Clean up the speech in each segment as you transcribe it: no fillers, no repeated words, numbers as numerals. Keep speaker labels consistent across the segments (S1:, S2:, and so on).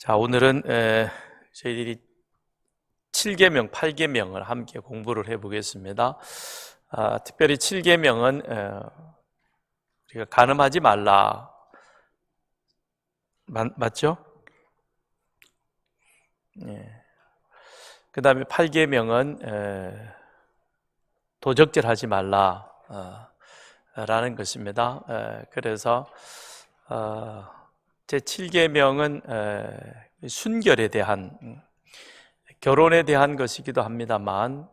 S1: 자, 오늘은 저희들이 7계명, 8계명을 함께 공부를 해보겠습니다. 특별히 7계명은 우리가 간음하지 말라, 맞죠? 그 다음에 8계명은 도적질하지 말라 라는 것입니다. 그래서 제 7계명은 순결에 대한, 결혼에 대한 것이기도 합니다만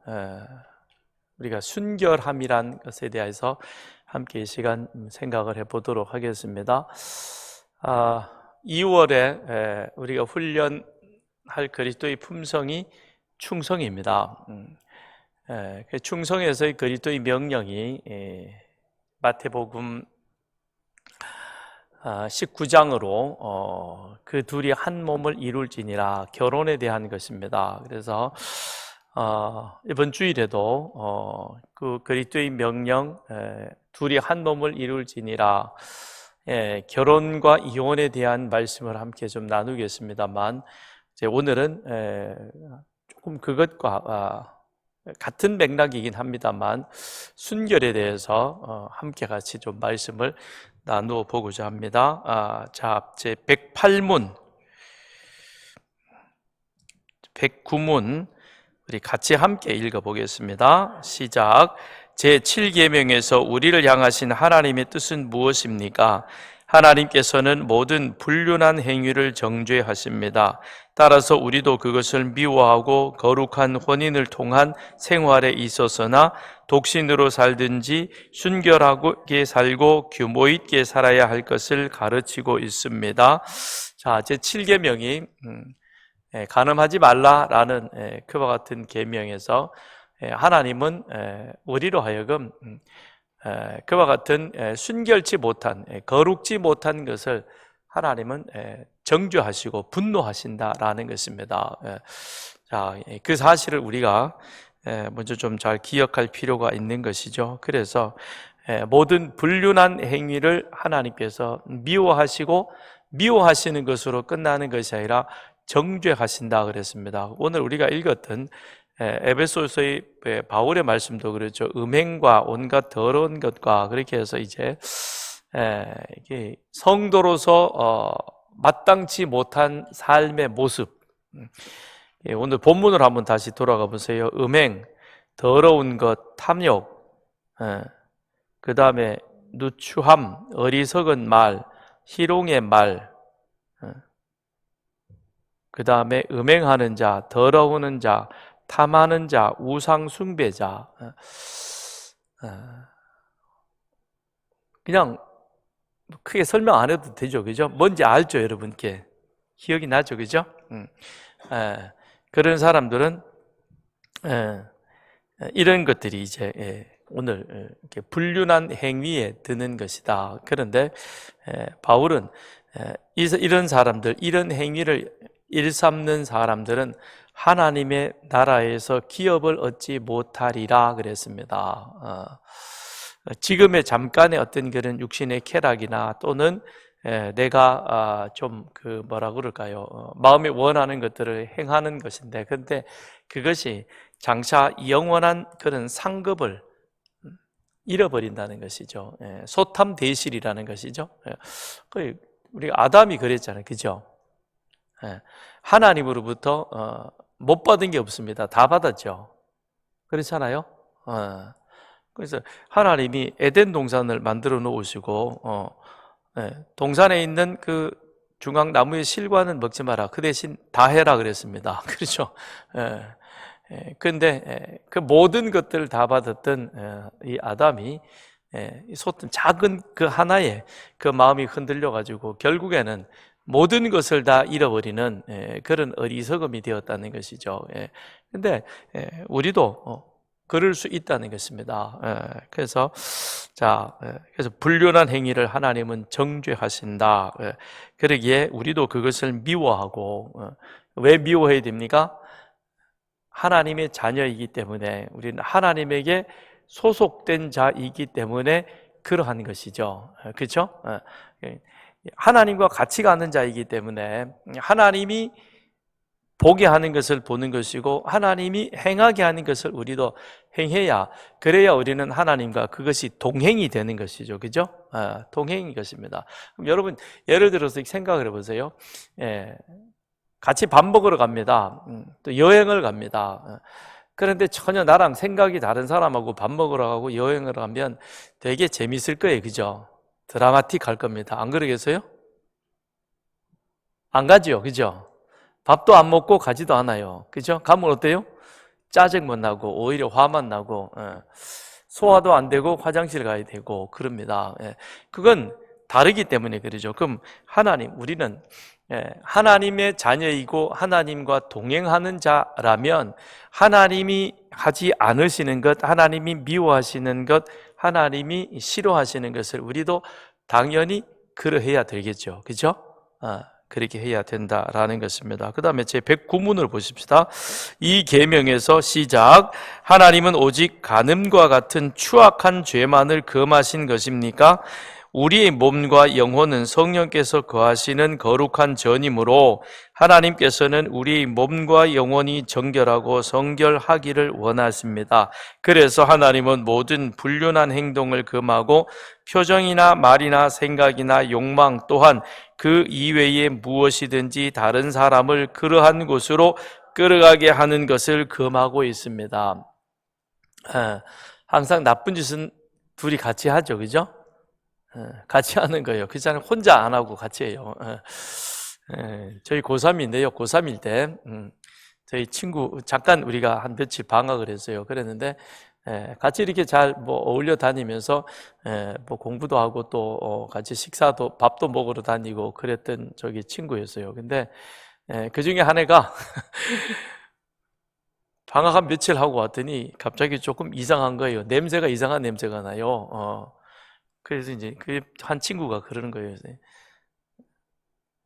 S1: 우리가 순결함이란 것에 대해서 함께 이 시간 생각을 해보도록 하겠습니다. 2월에 우리가 훈련할 그리스도의 품성이 충성입니다. 충성에서의 그리스도의 명령이 마태복음 19장으로 그 둘이 한 몸을 이룰지니라, 결혼에 대한 것입니다. 그래서 이번 주일에도 그 그리스도의 명령, 둘이 한 몸을 이룰지니라, 결혼과 이혼에 대한 말씀을 함께 좀 나누겠습니다만, 이제 오늘은 조금 그것과 같은 맥락이긴 합니다만 순결에 대해서 함께 같이 좀 말씀을 나누어 보고자 합니다. 자, 제 108문, 109문 우리 같이 함께 읽어보겠습니다. 시작. 제7계명에서 우리를 향하신 하나님의 뜻은 무엇입니까? 하나님께서는 모든 불륜한 행위를 정죄하십니다. 따라서 우리도 그것을 미워하고 거룩한 혼인을 통한 생활에 있어서나 독신으로 살든지 순결하게 살고 규모 있게 살아야 할 것을 가르치고 있습니다. 자, 제7계명이 간음하지 말라라는 그와 같은 계명에서 하나님은 우리로 하여금 그와 같은 순결치 못한, 거룩지 못한 것을 하나님은 정죄하시고 분노하신다라는 것입니다. 자, 그 사실을 우리가 먼저 좀 잘 기억할 필요가 있는 것이죠. 그래서 모든 불륜한 행위를 하나님께서 미워하시고, 미워하시는 것으로 끝나는 것이 아니라 정죄하신다 그랬습니다. 오늘 우리가 읽었던 에베소서의 바울의 말씀도 그렇죠. 음행과 온갖 더러운 것과 그렇게 해서 이제 이게 성도로서 마땅치 못한 삶의 모습. 오늘 본문을 한번 다시 돌아가 보세요. 음행, 더러운 것, 탐욕, 그 다음에 누추함, 어리석은 말, 희롱의 말, 그 다음에 음행하는 자, 더러우는 자, 탐하는 자, 우상 숭배자. 그냥 크게 설명 안 해도 되죠, 그죠? 뭔지 알죠, 여러분께? 기억이 나죠, 그죠? 그런 사람들은 이런 것들이 이제 오늘 이렇게 불륜한 행위에 드는 것이다. 그런데 바울은 이런 사람들, 이런 행위를 일삼는 사람들은 하나님의 나라에서 기업을 얻지 못하리라 그랬습니다. 지금의 잠깐의 어떤 그런 육신의 쾌락이나 또는 내가 좀 그 뭐라 그럴까요? 마음이 원하는 것들을 행하는 것인데, 근데 그것이 장차 영원한 그런 상급을 잃어버린다는 것이죠. 소탐대실이라는 것이죠. 우리 아담이 그랬잖아요, 그죠? 하나님으로부터 못 받은 게 없습니다. 다 받았죠. 그렇잖아요. 그래서 하나님이 에덴 동산을 만들어 놓으시고 동산에 있는 그 중앙 나무의 실과는 먹지 마라, 그 대신 다 해라 그랬습니다. 그렇죠. 그런데 그 모든 것들을 다 받았던 이 아담이 소탐, 작은 그 하나에 그 마음이 흔들려 가지고 결국에는 모든 것을 다 잃어버리는 그런 어리석음이 되었다는 것이죠. 그런데 우리도 그럴 수 있다는 것입니다. 그래서 그래서 불륜한 행위를 하나님은 정죄하신다. 그러기에 우리도 그것을 미워하고, 왜 미워해야 됩니까? 하나님의 자녀이기 때문에, 우리는 하나님에게 소속된 자이기 때문에 그러한 것이죠. 그렇죠? 하나님과 같이 가는 자이기 때문에 하나님이 보게 하는 것을 보는 것이고 하나님이 행하게 하는 것을 우리도 행해야, 그래야 우리는 하나님과 그것이 동행이 되는 것이죠. 그죠? 동행인 것입니다. 그럼 여러분 예를 들어서 생각을 해보세요. 같이 밥 먹으러 갑니다. 또 여행을 갑니다. 그런데 전혀 나랑 생각이 다른 사람하고 밥 먹으러 가고 여행을 가면 되게 재밌을 거예요. 그죠? 드라마틱할 겁니다. 안 그러겠어요? 안 가죠. 그죠? 밥도 안 먹고 가지도 않아요. 그죠? 가면 어때요? 짜증만 나고 오히려 화만 나고 소화도 안 되고 화장실 가야 되고 그럽니다. 그건 다르기 때문에 그러죠. 그럼 하나님, 우리는 하나님의 자녀이고 하나님과 동행하는 자라면 하나님이 하지 않으시는 것, 하나님이 미워하시는 것, 하나님이 싫어하시는 것을 우리도 당연히 그러해야 되겠죠. 그죠? 그렇게 해야 된다라는 것입니다. 그 다음에 제 109문을 보십시다. 이 계명에서 시작. 하나님은 오직 간음과 같은 추악한 죄만을 금하신 것입니까? 우리의 몸과 영혼은 성령께서 거하시는 거룩한 전이므로 하나님께서는 우리의 몸과 영혼이 정결하고 성결하기를 원하십니다. 그래서 하나님은 모든 불륜한 행동을 금하고 표정이나 말이나 생각이나 욕망 또한 그 이외에 무엇이든지 다른 사람을 그러한 곳으로 끌어가게 하는 것을 금하고 있습니다. 항상 나쁜 짓은 둘이 같이 하죠. 그죠? 같이 하는 거예요. 그 사람 혼자 안 하고 같이 해요. 저희 고3인데요. 고3일 때 저희 친구 잠깐 우리가 한 며칠 방학을 했어요. 그랬는데 같이 이렇게 잘 어울려 다니면서 공부도 하고 또 같이 식사도 밥도 먹으러 다니고 그랬던 저기 친구였어요. 근데 그 중에 한 애가 방학 한 며칠 하고 왔더니 갑자기 조금 이상한 거예요. 냄새가 이상한 냄새가 나요. 그래서 이제 그 한 친구가 그러는 거예요.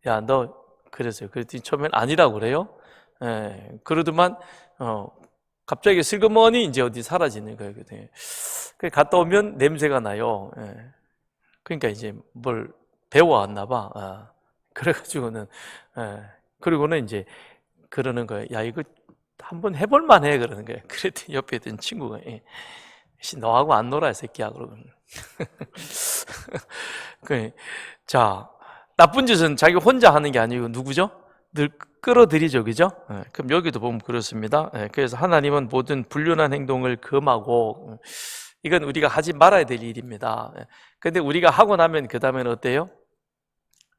S1: 야, 너 그랬어요. 그랬더니 처음엔 아니라고 그래요. 그러더만 갑자기 슬그머니 이제 어디 사라지는 거예요. 그 갔다 오면 냄새가 나요. 그러니까 이제 뭘 배워왔나 봐. 그래가지고는 그리고는 이제 그러는 거예요. 야, 이거 한번 해볼 만해 그러는 거예요. 그랬더니 옆에 있던 친구가 너하고 안 놀아 이 새끼야 그러고. 자, 나쁜 짓은 자기 혼자 하는 게 아니고 누구죠? 늘 끌어들이죠. 그죠? 그럼 여기도 보면 그렇습니다. 그래서 하나님은 모든 불륜한 행동을 금하고, 이건 우리가 하지 말아야 될 일입니다. 근데 우리가 하고 나면 그 다음에는 어때요?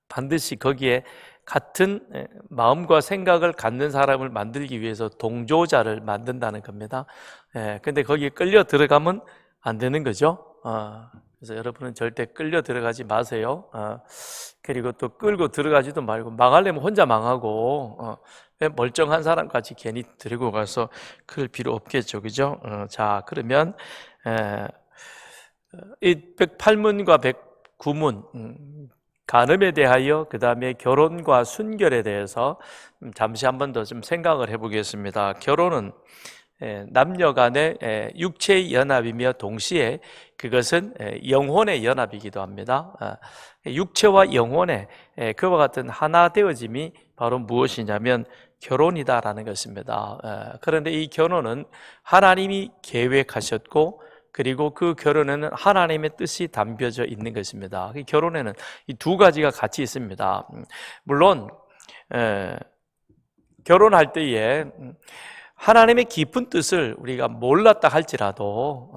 S1: 반드시 거기에 같은 마음과 생각을 갖는 사람을 만들기 위해서 동조자를 만든다는 겁니다. 근데 거기에 끌려 들어가면 안 되는 거죠. 그래서 여러분은 절대 끌려 들어가지 마세요. 그리고 또 끌고 들어가지도 말고, 망하려면 혼자 망하고 멀쩡한 사람 같이 괜히 들고 가서 그럴 필요 없겠죠. 그죠? 자, 그러면 이 108문과 109문 간음에 대하여, 그 다음에 결혼과 순결에 대해서 잠시 한 번 더 좀 생각을 해보겠습니다. 결혼은 남녀 간의 육체의 연합이며 동시에 그것은 영혼의 연합이기도 합니다. 육체와 영혼의 그와 같은 하나 되어짐이 바로 무엇이냐면 결혼이다라는 것입니다. 그런데 이 결혼은 하나님이 계획하셨고, 그리고 그 결혼에는 하나님의 뜻이 담겨져 있는 것입니다. 결혼에는 이 두 가지가 같이 있습니다. 물론 결혼할 때에 하나님의 깊은 뜻을 우리가 몰랐다 할지라도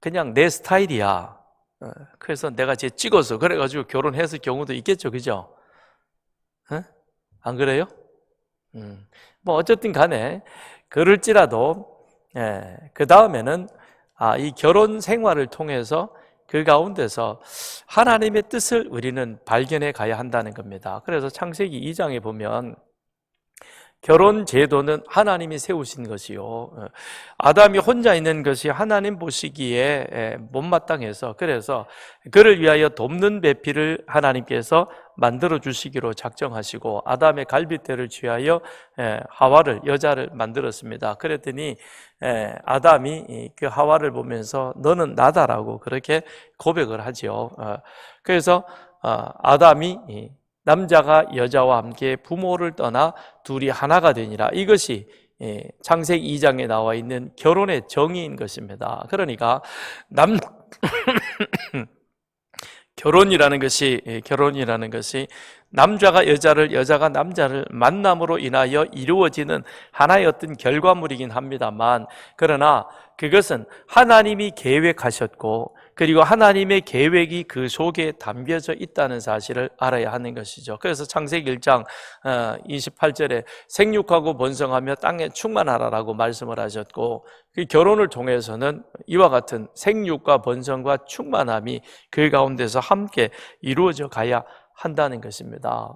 S1: 그냥 내 스타일이야. 그래서 내가 쟤 찍어서 그래가지고 결혼했을 경우도 있겠죠. 그죠? 안 그래요? 뭐 어쨌든 간에 그럴지라도 그 다음에는 이 결혼 생활을 통해서 그 가운데서 하나님의 뜻을 우리는 발견해 가야 한다는 겁니다. 그래서 창세기 2장에 보면 결혼 제도는 하나님이 세우신 것이요, 아담이 혼자 있는 것이 하나님 보시기에 못마땅해서, 그래서 그를 위하여 돕는 배필을 하나님께서 만들어 주시기로 작정하시고 아담의 갈빗대를 취하여 하와를, 여자를 만들었습니다. 그랬더니 아담이 그 하와를 보면서 너는 나다라고 그렇게 고백을 하죠. 그래서 아담이 남자가 여자와 함께 부모를 떠나 둘이 하나가 되니라. 이것이 창세기 2장에 나와 있는 결혼의 정의인 것입니다. 그러니까 결혼이라는 것이 남자가 여자를, 여자가 남자를 만남으로 인하여 이루어지는 하나의 어떤 결과물이긴 합니다만, 그러나 그것은 하나님이 계획하셨고, 그리고 하나님의 계획이 그 속에 담겨져 있다는 사실을 알아야 하는 것이죠. 그래서 창세기 1장 28절에 생육하고 번성하며 땅에 충만하라라고 말씀을 하셨고, 그 결혼을 통해서는 이와 같은 생육과 번성과 충만함이 그 가운데서 함께 이루어져 가야 한다는 것입니다.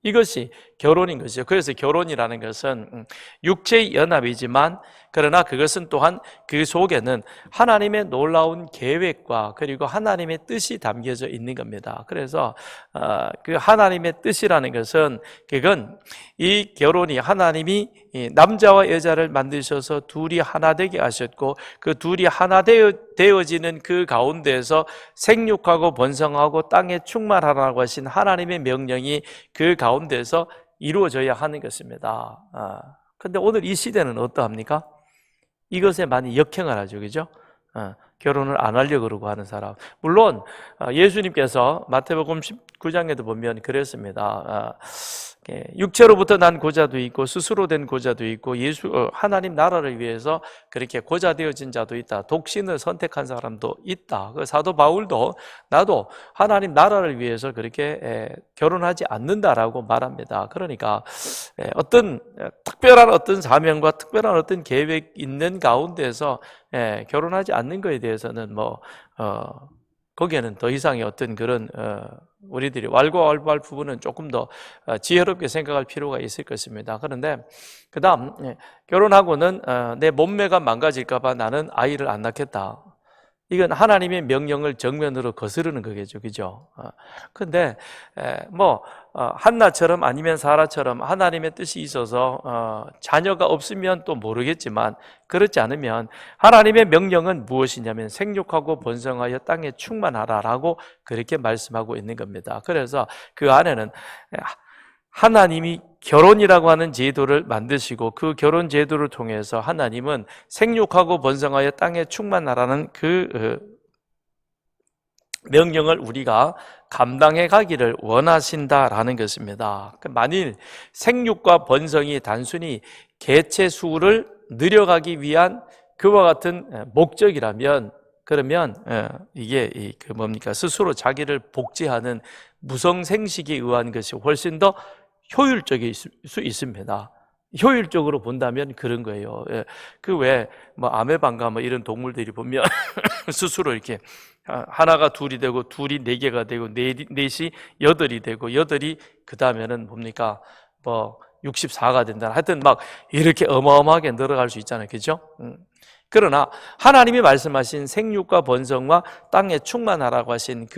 S1: 이것이 결혼인 것이죠. 그래서 결혼이라는 것은 육체의 연합이지만, 그러나 그것은 또한 그 속에는 하나님의 놀라운 계획과 그리고 하나님의 뜻이 담겨져 있는 겁니다. 그래서 그 하나님의 뜻이라는 것은, 그건 이 결혼이 하나님이 남자와 여자를 만드셔서 둘이 하나 되게 하셨고, 그 둘이 하나 되어지는 그 가운데에서 생육하고 번성하고 땅에 충만하라고 하신 하나님의 명령이 그 가운데서 이루어져야 하는 것입니다. 근데 오늘 이 시대는 어떠합니까? 이것에 많이 역행을 하죠, 그죠? 결혼을 안 하려고 그러고 하는 사람. 물론 예수님께서 마태복음 19장에도 보면 그랬습니다. 육체로부터 난 고자도 있고 스스로 된 고자도 있고 하나님 나라를 위해서 그렇게 고자 되어진 자도 있다. 독신을 선택한 사람도 있다. 그 사도 바울도 나도 하나님 나라를 위해서 그렇게 결혼하지 않는다라고 말합니다. 그러니까 어떤 특별한 어떤 사명과 특별한 어떤 계획 있는 가운데서 결혼하지 않는 것에 대해서는 거기에는 더 이상의 어떤 그런 우리들이 왈가왈부할 부분은 조금 더 지혜롭게 생각할 필요가 있을 것입니다. 그런데 그 다음, 결혼하고는 내 몸매가 망가질까 봐 나는 아이를 안 낳겠다. 이건 하나님의 명령을 정면으로 거스르는 거겠죠, 그죠? 근데 한나처럼 아니면 사라처럼 하나님의 뜻이 있어서 자녀가 없으면 또 모르겠지만, 그렇지 않으면 하나님의 명령은 무엇이냐면 생육하고 번성하여 땅에 충만하라라고 그렇게 말씀하고 있는 겁니다. 그래서 그 안에는 하나님이 결혼이라고 하는 제도를 만드시고, 그 결혼 제도를 통해서 하나님은 생육하고 번성하여 땅에 충만하라는 그 명령을 우리가 감당해 가기를 원하신다라는 것입니다. 만일 생육과 번성이 단순히 개체 수를 늘려가기 위한 그와 같은 목적이라면, 그러면 이게 스스로 자기를 복제하는 무성생식에 의한 것이 훨씬 더 효율적일 수 있습니다. 효율적으로 본다면 그런 거예요. 아메바인가 이런 동물들이 보면 스스로 이렇게 하나가 둘이 되고, 둘이 네 개가 되고, 넷이 여덟이 되고, 여덟이 그 다음에는 64가 된다. 하여튼 이렇게 어마어마하게 늘어갈 수 있잖아요, 그죠? 그러나 하나님이 말씀하신 생육과 번성과 땅에 충만하라고 하신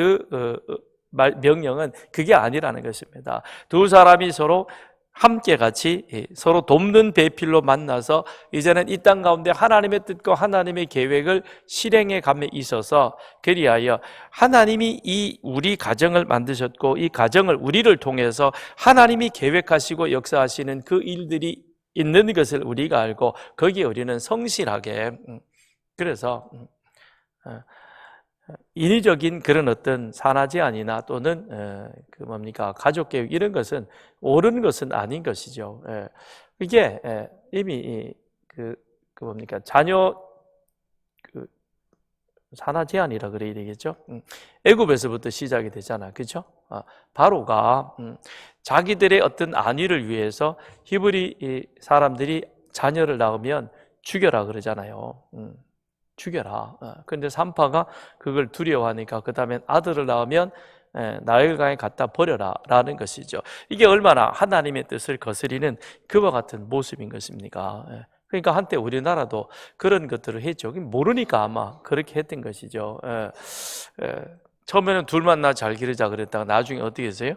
S1: 명령은 그게 아니라는 것입니다. 두 사람이 서로 함께 같이 서로 돕는 배필로 만나서 이제는 이 땅 가운데 하나님의 뜻과 하나님의 계획을 실행해 감에 있어서, 그리하여 하나님이 이 우리 가정을 만드셨고, 이 가정을 우리를 통해서 하나님이 계획하시고 역사하시는 그 일들이 있는 것을 우리가 알고, 거기에 우리는 성실하게, 그래서 인위적인 그런 어떤 산하 제한이나 또는 가족 계획 이런 것은 옳은 것은 아닌 것이죠. 이게 이미 자녀 산하 제한이라 그래야 되겠죠. 애굽에서부터 시작이 되잖아, 그렇죠? 바로가 자기들의 어떤 안위를 위해서 히브리 사람들이 자녀를 낳으면 죽여라 그러잖아요. 죽여라. 그런데 산파가 그걸 두려워하니까 그 다음에 아들을 낳으면 나일강에 갖다 버려라 라는 것이죠. 이게 얼마나 하나님의 뜻을 거스리는 그와 같은 모습인 것입니까? 그러니까 한때 우리나라도 그런 것들을 했죠. 모르니까 아마 그렇게 했던 것이죠. 처음에는 둘만 나 잘 기르자 그랬다가 나중에 어떻게 했어요?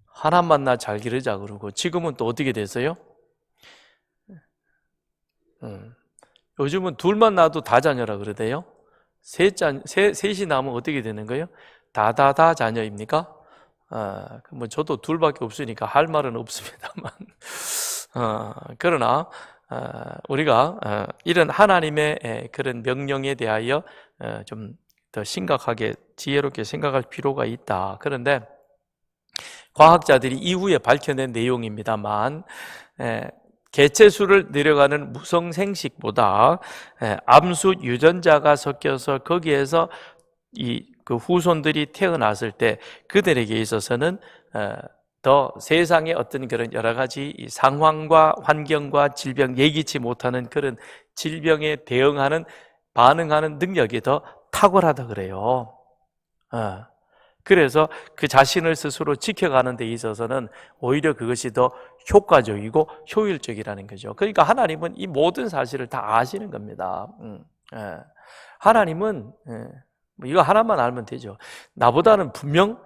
S1: 하나만 나 잘 기르자 그러고, 지금은 또 어떻게 됐어요? 요즘은 둘만 낳아도 다 자녀라 그러대요. 셋이 낳으면 어떻게 되는 거예요? 다다다 자녀입니까? 뭐 저도 둘밖에 없으니까 할 말은 없습니다만, 그러나 우리가 이런 하나님의 그런 명령에 대하여 좀 더 심각하게 지혜롭게 생각할 필요가 있다. 그런데 과학자들이 이후에 밝혀낸 내용입니다만, 개체수를 내려가는 무성생식보다 암수 유전자가 섞여서 거기에서 그 후손들이 태어났을 때 그들에게 있어서는 더 세상의 어떤 그런 여러 가지 상황과 환경과 질병, 예기치 못하는 그런 질병에 대응하는 반응하는 능력이 더 탁월하다 그래요. 그래서 그 자신을 스스로 지켜가는 데 있어서는 오히려 그것이 더 효과적이고 효율적이라는 거죠. 그러니까 하나님은 이 모든 사실을 다 아시는 겁니다. 하나님은 뭐 이거 하나만 알면 되죠. 나보다는 분명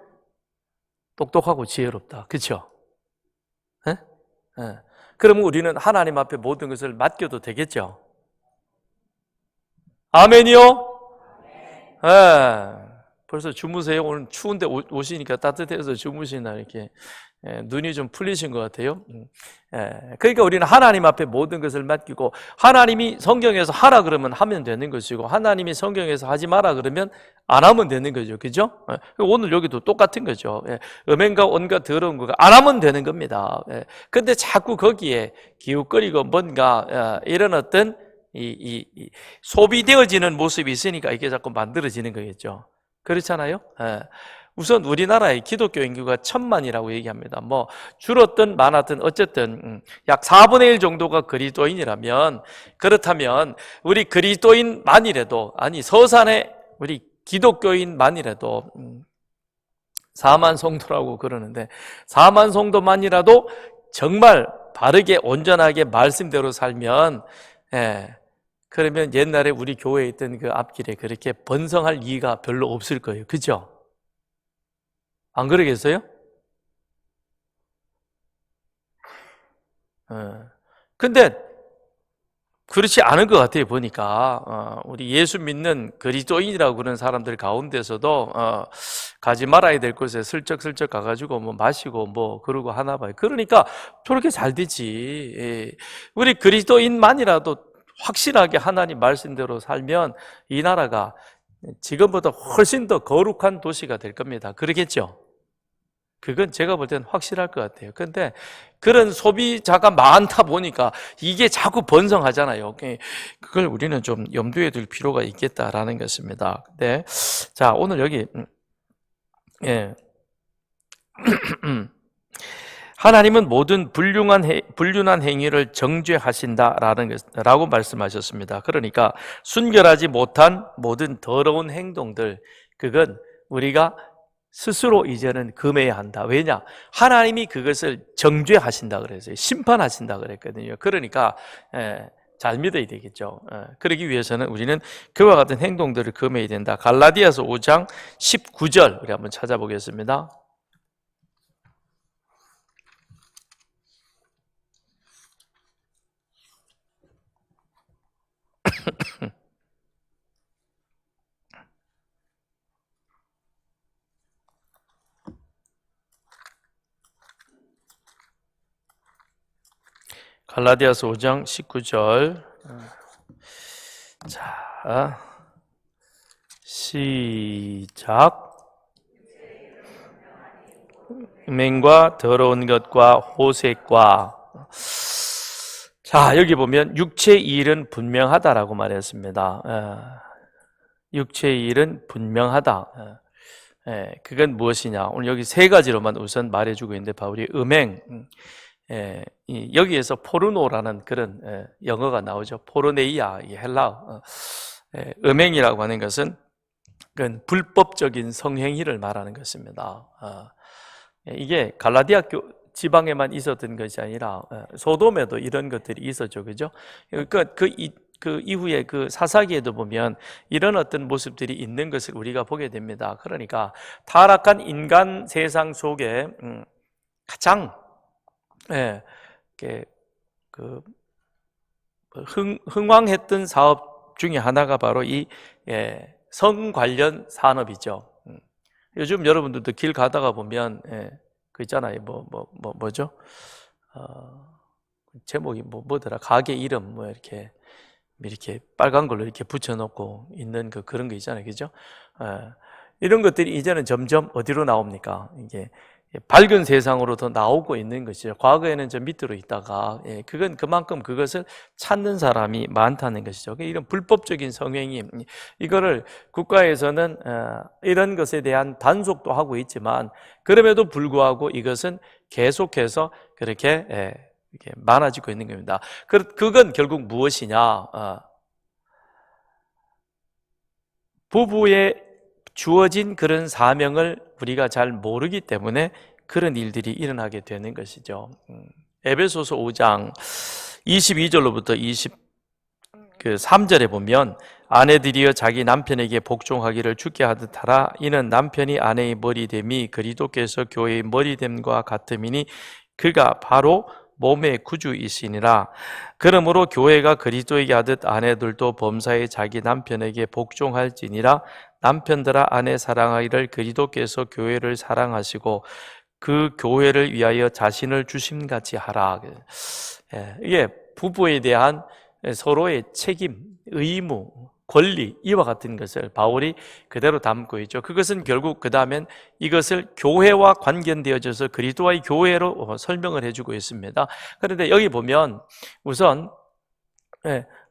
S1: 똑똑하고 지혜롭다. 그렇죠? 그러면 우리는 하나님 앞에 모든 것을 맡겨도 되겠죠? 아멘이요? 벌써 주무세요? 오늘 추운데 오시니까 따뜻해서 주무시나 이렇게 눈이 좀 풀리신 것 같아요. 그러니까 우리는 하나님 앞에 모든 것을 맡기고, 하나님이 성경에서 하라 그러면 하면 되는 것이고, 하나님이 성경에서 하지 마라 그러면 안 하면 되는 거죠. 그죠? 오늘 여기도 똑같은 거죠. 음행과 온갖 더러운 거 안 하면 되는 겁니다. 근데 자꾸 거기에 기웃거리고 뭔가 이런 어떤 소비되어지는 모습이 있으니까 이게 자꾸 만들어지는 거겠죠. 그렇잖아요? 우선 우리나라의 기독교 인구가 1,000만이라고 얘기합니다. 뭐 줄었든 많았든 어쨌든 약 4분의 1 정도가 그리스도인이라면, 그렇다면 우리 그리스도인만이라도, 아니 서산의 우리 기독교인만이라도 4만 성도라고 그러는데, 4만 성도만이라도 정말 바르게 온전하게 말씀대로 살면, 그러면 옛날에 우리 교회에 있던 그 앞길에 그렇게 번성할 이유가 별로 없을 거예요. 그죠? 안 그러겠어요? 근데 그렇지 않은 것 같아요. 보니까 우리 예수 믿는 그리스도인이라고 그러는 사람들 가운데서도 가지 말아야 될 곳에 슬쩍슬쩍 가가지고 뭐 마시고 뭐 그러고 하나 봐요. 그러니까 저렇게 잘 되지. 우리 그리스도인만이라도 확실하게 하나님 말씀대로 살면 이 나라가 지금보다 훨씬 더 거룩한 도시가 될 겁니다. 그러겠죠? 그건 제가 볼 때는 확실할 것 같아요. 근데 그런 소비자가 많다 보니까 이게 자꾸 번성하잖아요. 그걸 우리는 좀 염두에 둘 필요가 있겠다라는 것입니다. 네. 자, 오늘 여기, 하나님은 모든 불륜한 행위를 정죄하신다라고 말씀하셨습니다. 그러니까 순결하지 못한 모든 더러운 행동들, 그건 우리가 스스로 이제는 금해야 한다. 왜냐? 하나님이 그것을 정죄하신다 그랬어요. 심판하신다 그랬거든요. 그러니까 잘 믿어야 되겠죠. 그러기 위해서는 우리는 그와 같은 행동들을 금해야 된다. 갈라디아서 5장 19절 우리 한번 찾아보겠습니다. 갈라디아서 5장 19절. 자, 시작. 음행과 더러운 것과 호색과. 자, 여기 보면 육체의 일은 분명하다라고 말했습니다. 육체의 일은 분명하다. 그건 무엇이냐? 오늘 여기 세 가지로만 우선 말해주고 있는데, 바울이 음행, 여기에서 포르노라는 그런 영어가 나오죠. 포르네이아, 헬라어. 음행이라고 하는 것은 그건 불법적인 성행위를 말하는 것입니다. 이게 갈라디아 지방에만 있었던 것이 아니라 소돔에도 이런 것들이 있었죠. 그죠? 그 이후에 그 사사기에도 보면 이런 어떤 모습들이 있는 것을 우리가 보게 됩니다. 그러니까 타락한 인간 세상 속에 가장 흥왕했던 사업 중에 하나가 바로 이 성 관련 산업이죠. 요즘 여러분들도 길 가다가 보면 그 있잖아요. 뭐죠? 제목이 뭐더라? 가게 이름 이렇게 빨간 걸로 이렇게 붙여놓고 있는 그런 거 있잖아요, 그죠? 이런 것들이 이제는 점점 어디로 나옵니까? 이게 밝은 세상으로 더 나오고 있는 것이죠. 과거에는 저 밑으로 있다가, 그건 그만큼 그것을 찾는 사람이 많다는 것이죠. 이런 불법적인 성행위, 이거를 국가에서는 이런 것에 대한 단속도 하고 있지만, 그럼에도 불구하고 이것은 계속해서 그렇게 이렇게 많아지고 있는 겁니다. 그건 결국 무엇이냐? 부부에 주어진 그런 사명을 우리가 잘 모르기 때문에 그런 일들이 일어나게 되는 것이죠. 에베소서 5장 22절로부터 23절에 보면 아내들이여 자기 남편에게 복종하기를 주께 하듯 하라. 이는 남편이 아내의 머리됨이 그리스도께서 교회의 머리됨과 같음이니 그가 바로 몸의 구주이시니라. 그러므로 교회가 그리스도에게 하듯 아내들도 범사에 자기 남편에게 복종할지니라. 남편들아 아내 사랑하기를 그리스도께서 교회를 사랑하시고 그 교회를 위하여 자신을 주심같이 하라. 이게 부부에 대한 서로의 책임, 의무, 권리 이와 같은 것을 바울이 그대로 담고 있죠. 그것은 결국 그 다음엔 이것을 교회와 관련되어져서 그리스도와의 교회로 설명을 해주고 있습니다. 그런데 여기 보면 우선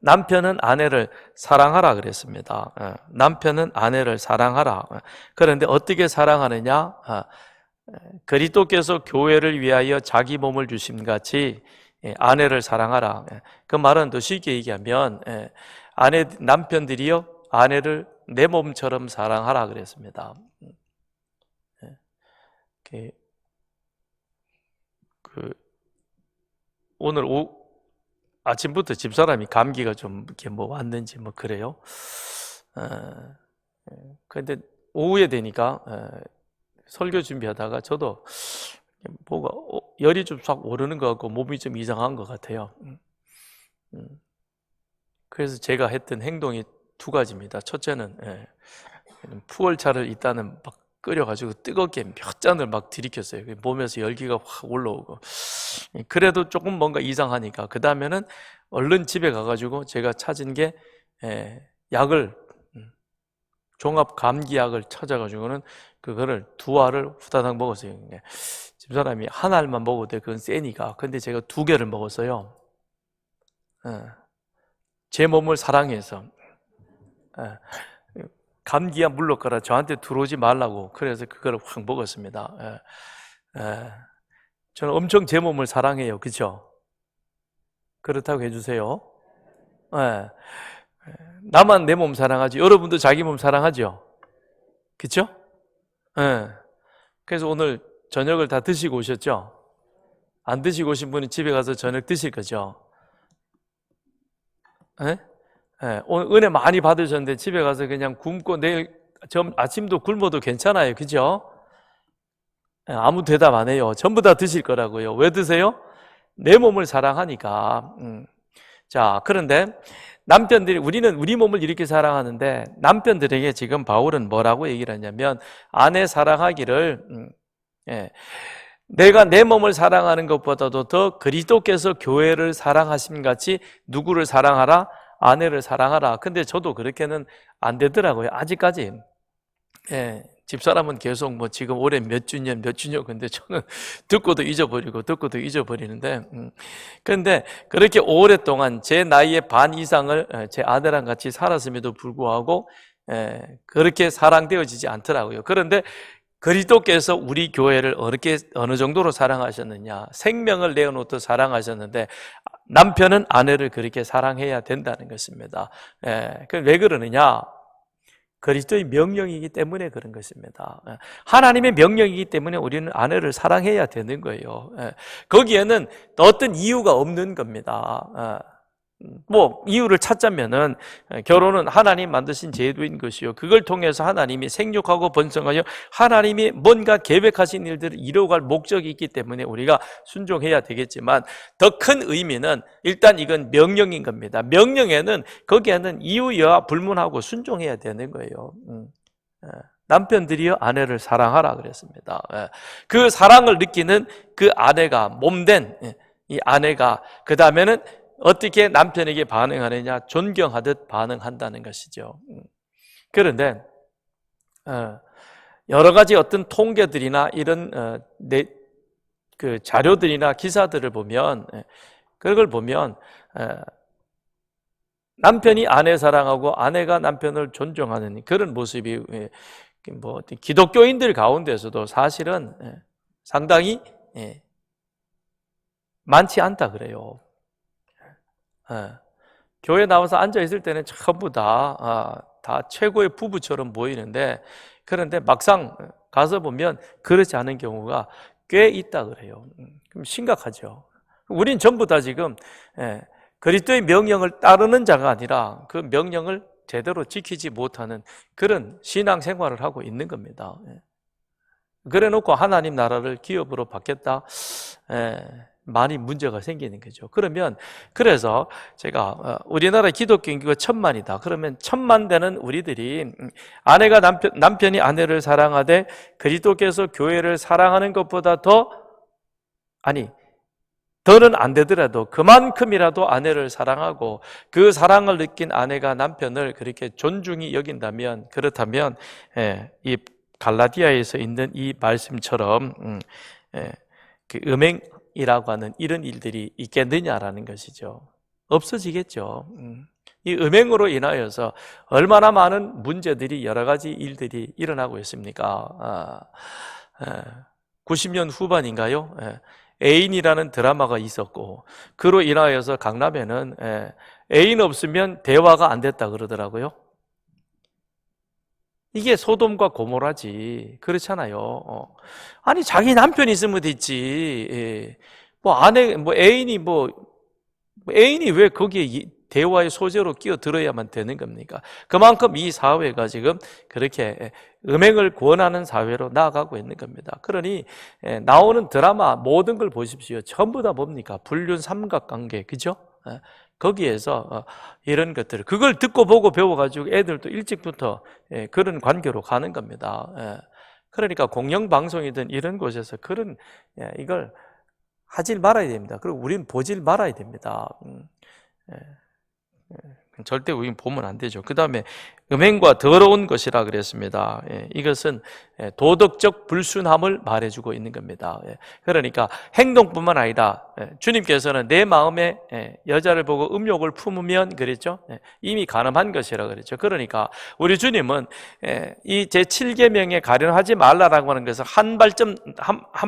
S1: 남편은 아내를 사랑하라 그랬습니다. 남편은 아내를 사랑하라. 그런데 어떻게 사랑하느냐? 그리스도께서 교회를 위하여 자기 몸을 주심같이 아내를 사랑하라. 그 말은 더 쉽게 얘기하면 남편들이요 아내를 내 몸처럼 사랑하라 그랬습니다. 오늘 아침부터 집사람이 감기가 좀 이렇게 왔는지 그래요. 그런데 오후에 되니까 설교 준비하다가 저도 뭐가 열이 좀 싹 오르는 것 같고 몸이 좀 이상한 것 같아요. 그래서 제가 했던 행동이 두 가지입니다. 첫째는 푸얼차를 일단은 막 끓여가지고 뜨겁게 몇 잔을 막 들이켰어요. 몸에서 열기가 확 올라오고. 그래도 조금 뭔가 이상하니까 그 다음에는 얼른 집에 가가지고 제가 찾은 게 약을 종합 감기약을 찾아가지고는 그거를 두 알을 후다닥 먹었어요. 집사람이 한 알만 먹어도 돼, 그건 세니까. 근데 제가 두 개를 먹었어요. 제 몸을 사랑해서 감기야 물러가라, 저한테 들어오지 말라고. 그래서 그걸 확 먹었습니다. 저는 엄청 제 몸을 사랑해요. 그렇죠? 그렇다고 해주세요. 나만 내 몸 사랑하지 여러분도 자기 몸 사랑하죠? 그렇죠? 그래서 오늘 저녁을 다 드시고 오셨죠? 안 드시고 오신 분은 집에 가서 저녁 드실 거죠? 오늘 은혜 많이 받으셨는데 집에 가서 그냥 굶고 내일 아침도 굶어도 괜찮아요. 그죠? 아무 대답 안 해요. 전부 다 드실 거라고요. 왜 드세요? 내 몸을 사랑하니까. 자, 그런데 우리는 우리 몸을 이렇게 사랑하는데 남편들에게 지금 바울은 뭐라고 얘기를 하냐면 아내 사랑하기를 내가 내 몸을 사랑하는 것보다도 더 그리스도께서 교회를 사랑하심 같이 누구를 사랑하라? 아내를 사랑하라. 근데 저도 그렇게는 안 되더라고요. 아직까지. 집사람은 계속 지금 올해 몇 주년, 근데 저는 듣고도 잊어버리는데, 그런데 그렇게 오랫동안 제 나이의 반 이상을 제 아내랑 같이 살았음에도 불구하고, 그렇게 사랑되어지지 않더라고요. 그런데 그리스도께서 우리 교회를 어느 정도로 사랑하셨느냐, 생명을 내어놓듯 사랑하셨는데, 남편은 아내를 그렇게 사랑해야 된다는 것입니다. 왜 그러느냐? 그리스도의 명령이기 때문에 그런 것입니다. 하나님의 명령이기 때문에 우리는 아내를 사랑해야 되는 거예요. 거기에는 어떤 이유가 없는 겁니다. 이유를 찾자면은 결혼은 하나님 만드신 제도인 것이요, 그걸 통해서 하나님이 생육하고 번성하여 하나님이 뭔가 계획하신 일들을 이루어갈 목적이 있기 때문에 우리가 순종해야 되겠지만, 더 큰 의미는 일단 이건 명령인 겁니다. 명령에는 거기에는 이유와 불문하고 순종해야 되는 거예요. 남편들이여 아내를 사랑하라 그랬습니다. 그 사랑을 느끼는 그 아내가, 몸된 이 아내가 그 다음에는 어떻게 남편에게 반응하느냐, 존경하듯 반응한다는 것이죠. 그런데 여러 가지 어떤 통계들이나 이런 그 자료들이나 기사들을 보면, 그걸 보면 남편이 아내 사랑하고 아내가 남편을 존중하는 그런 모습이 뭐 기독교인들 가운데서도 사실은 상당히 많지 않다 그래요. 교회 나와서 앉아 있을 때는 전부 다 최고의 부부처럼 보이는데, 그런데 막상 가서 보면 그렇지 않은 경우가 꽤 있다 그래요. 그럼 심각하죠. 우린 전부 다 지금 그리스도의 명령을 따르는 자가 아니라 그 명령을 제대로 지키지 못하는 그런 신앙생활을 하고 있는 겁니다. 그래 놓고 하나님 나라를 기업으로 받겠다? 많이 문제가 생기는 거죠. 그래서 제가 우리나라 기독교 인구가 1,000만이다. 그러면 1,000만 되는 우리들이 아내가 남편이 아내를 사랑하되 그리스도께서 교회를 사랑하는 것보다 더는 안 되더라도 그만큼이라도 아내를 사랑하고 그 사랑을 느낀 아내가 남편을 그렇게 존중히 여긴다면, 그렇다면 이 갈라디아에서 있는 이 말씀처럼 그 음행이라고 하는 이런 일들이 있겠느냐라는 것이죠. 없어지겠죠. 이 음행으로 인하여서 얼마나 많은 문제들이, 여러 가지 일들이 일어나고 있습니까? 90년 후반인가요? 애인이라는 드라마가 있었고, 그로 인하여서 강남에는 애인 없으면 대화가 안 됐다 그러더라고요. 이게 소돔과 고모라지. 그렇잖아요. 아니, 자기 남편이 있으면 됐지. 애인이 왜 거기에 대화의 소재로 끼어들어야만 되는 겁니까? 그만큼 이 사회가 지금 그렇게 음행을 권하는 사회로 나아가고 있는 겁니다. 그러니 나오는 드라마 모든 걸 보십시오. 전부 다 뭡니까? 불륜 삼각관계, 그죠? 거기에서 이런 것들, 그걸 듣고 보고 배워가지고 애들도 일찍부터 그런 관계로 가는 겁니다. 그러니까 공영방송이든 이런 곳에서 이걸 하질 말아야 됩니다. 그리고 우리는 보질 말아야 됩니다. 절대 우린 보면 안 되죠. 그 다음에 음행과 더러운 것이라 그랬습니다. 이것은 도덕적 불순함을 말해주고 있는 겁니다. 그러니까 행동뿐만 아니라 주님께서는 내 마음에 여자를 보고 음욕을 품으면 그랬죠. 이미 간음한 것이라 그랬죠. 그러니까 우리 주님은 이 제7계명에 가련하지 말라라고 하는 것을 한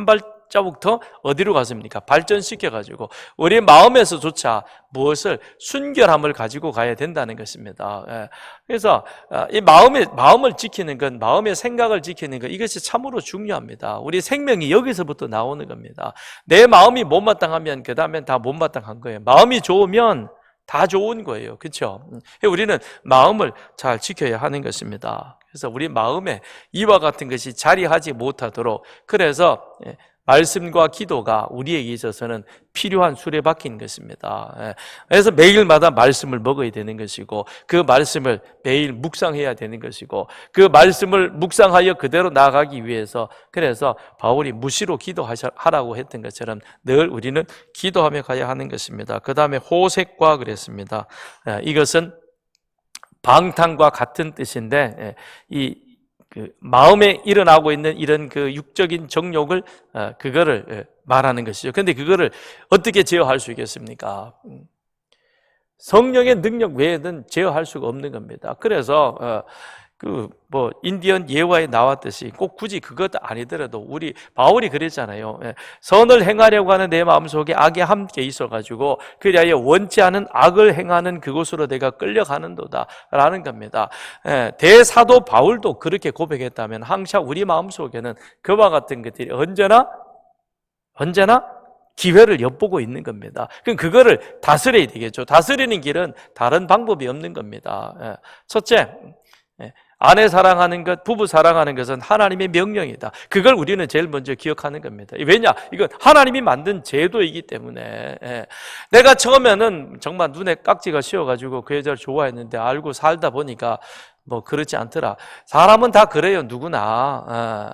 S1: 발자국부터 어디로 갔습니까? 발전시켜가지고 우리 마음에서조차 무엇을 순결함을 가지고 가야 된다는 것입니다. 그래서 이 마음을 지키는 건, 마음의 생각을 지키는 것, 이것이 참으로 중요합니다. 우리 생명이 여기서부터 나오는 겁니다. 내 마음이 못마땅하면 그 다음엔 다 못마땅한 거예요. 마음이 좋으면 다 좋은 거예요. 그렇죠? 우리는 마음을 잘 지켜야 하는 것입니다. 그래서 우리 마음에 이와 같은 것이 자리하지 못하도록, 그래서 말씀과 기도가 우리에게 있어서는 필요한 수레바퀴인 것입니다. 그래서 매일마다 말씀을 먹어야 되는 것이고, 그 말씀을 매일 묵상해야 되는 것이고, 그 말씀을 묵상하여 그대로 나아가기 위해서, 그래서 바울이 무시로 기도하라고 했던 것처럼 늘 우리는 기도하며 가야 하는 것입니다. 그 다음에 호색과 그랬습니다. 이것은 방탕과 같은 뜻인데, 그 마음에 일어나고 있는 이런 그 육적인 정욕을 그거를 말하는 것이죠. 그런데 그거를 어떻게 제어할 수 있겠습니까? 성령의 능력 외에는 제어할 수가 없는 겁니다. 그래서 인디언 예화에 나왔듯이 꼭 굳이 그것 아니더라도 우리 바울이 그랬잖아요. 선을 행하려고 하는 내 마음속에 악이 함께 있어가지고 그리하여 원치 않은 악을 행하는 그곳으로 내가 끌려가는도다 라는 겁니다. 대사도 바울도 그렇게 고백했다면 항상 우리 마음속에는 그와 같은 것들이 언제나 기회를 엿보고 있는 겁니다. 그럼 그거를 다스려야 되겠죠. 다스리는 길은 다른 방법이 없는 겁니다. 첫째, 아내 사랑하는 것, 부부 사랑하는 것은 하나님의 명령이다. 그걸 우리는 제일 먼저 기억하는 겁니다. 왜냐? 이건 하나님이 만든 제도이기 때문에. 내가 처음에는 정말 눈에 깍지가 씌어가지고 그 여자를 좋아했는데 알고 살다 보니까 뭐 그렇지 않더라. 사람은 다 그래요, 누구나.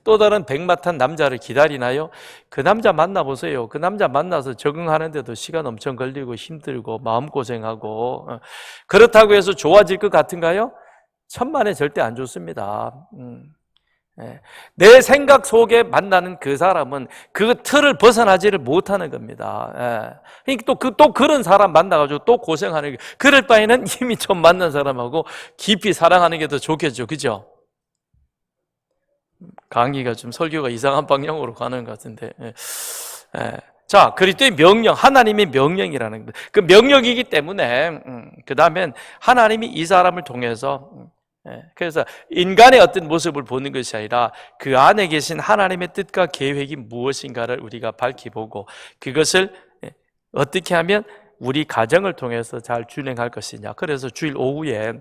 S1: 또 다른 백마탄 남자를 기다리나요? 그 남자 만나보세요. 그 남자 만나서 적응하는데도 시간 엄청 걸리고 힘들고 마음고생하고. 그렇다고 해서 좋아질 것 같은가요? 천만에 절대 안 좋습니다. 내 생각 속에 만나는 그 사람은 그 틀을 벗어나지를 못하는 겁니다. 또 그런 사람 만나가지고 또 고생하는 게, 그럴 바에는 이미 좀 만난 사람하고 깊이 사랑하는 게 더 좋겠죠, 그죠? 강의가 좀 설교가 이상한 방향으로 가는 것 같은데. 자, 그리스도의 명령, 하나님의 명령이라는 것. 그 명령이기 때문에 그 다음엔 하나님이 이 사람을 통해서, 그래서 인간의 어떤 모습을 보는 것이 아니라 그 안에 계신 하나님의 뜻과 계획이 무엇인가를 우리가 밝히보고, 그것을 어떻게 하면 우리 가정을 통해서 잘 준행할 것이냐. 그래서 주일 오후에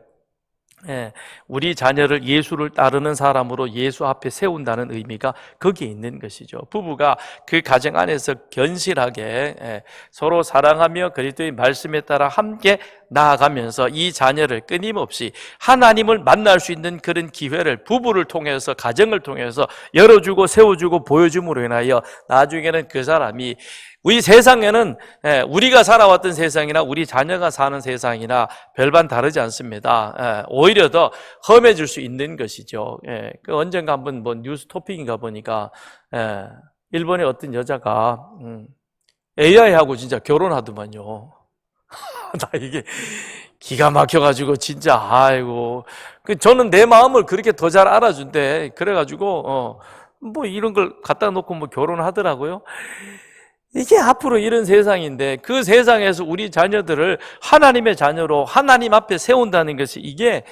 S1: 우리 자녀를 예수를 따르는 사람으로 예수 앞에 세운다는 의미가 거기에 있는 것이죠. 부부가 그 가정 안에서 견실하게 서로 사랑하며 그리스도의 말씀에 따라 함께 나아가면서 이 자녀를 끊임없이 하나님을 만날 수 있는 그런 기회를 부부를 통해서, 가정을 통해서 열어주고 세워주고 보여줌으로 인하여 나중에는 그 사람이, 우리 세상에는 우리가 살아왔던 세상이나 우리 자녀가 사는 세상이나 별반 다르지 않습니다. 오히려 더 험해질 수 있는 것이죠. 그 언젠가 한번 뭐 뉴스 토픽인가 보니까 일본의 어떤 여자가 AI하고 진짜 결혼하더만요. 나 이게 기가 막혀가지고 진짜 아이고, 저는 내 마음을 그렇게 더 잘 알아준대. 그래가지고 뭐 이런 걸 갖다 놓고 뭐 결혼하더라고요. 이게 앞으로 이런 세상인데, 그 세상에서 우리 자녀들을 하나님의 자녀로 하나님 앞에 세운다는 것이, 이게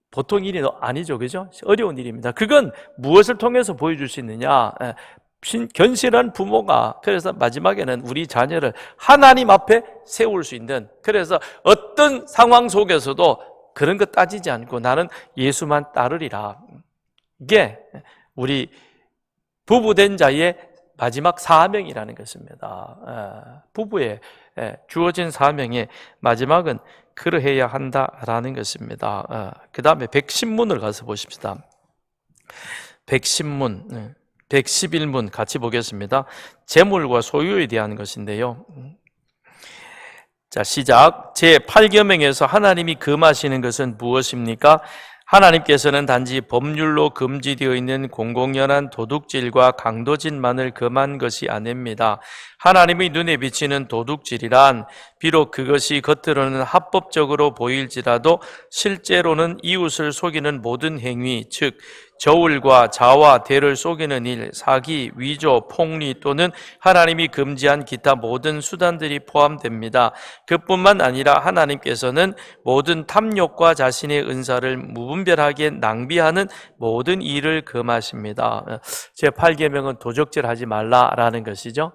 S1: 보통 일이 아니죠, 그죠? 어려운 일입니다. 그건 무엇을 통해서 보여줄 수 있느냐? 견실한 부모가, 그래서 마지막에는 우리 자녀를 하나님 앞에 세울 수 있는, 그래서 어떤 상황 속에서도 그런 거 따지지 않고 나는 예수만 따르리라. 이게 우리 부부된 자의 마지막 사명이라는 것입니다. 부부에 주어진 사명의 마지막은 그러해야 한다라는 것입니다. 그 다음에 110문을 가서 보십시다. 110문, 111문 같이 보겠습니다. 재물과 소유에 대한 것인데요. 자, 시작. 제8계명에서 하나님이 금하시는 것은 무엇입니까? 하나님께서는 단지 법률로 금지되어 있는 공공연한 도둑질과 강도질만을 금한 것이 아닙니다. 하나님의 눈에 비치는 도둑질이란 비록 그것이 겉으로는 합법적으로 보일지라도 실제로는 이웃을 속이는 모든 행위, 즉 저울과 자와 대를 속이는 일, 사기, 위조, 폭리 또는 하나님이 금지한 기타 모든 수단들이 포함됩니다. 그뿐만 아니라 하나님께서는 모든 탐욕과 자신의 은사를 무분별하게 낭비하는 모든 일을 금하십니다. 제8계명은 도적질하지 말라라는 것이죠.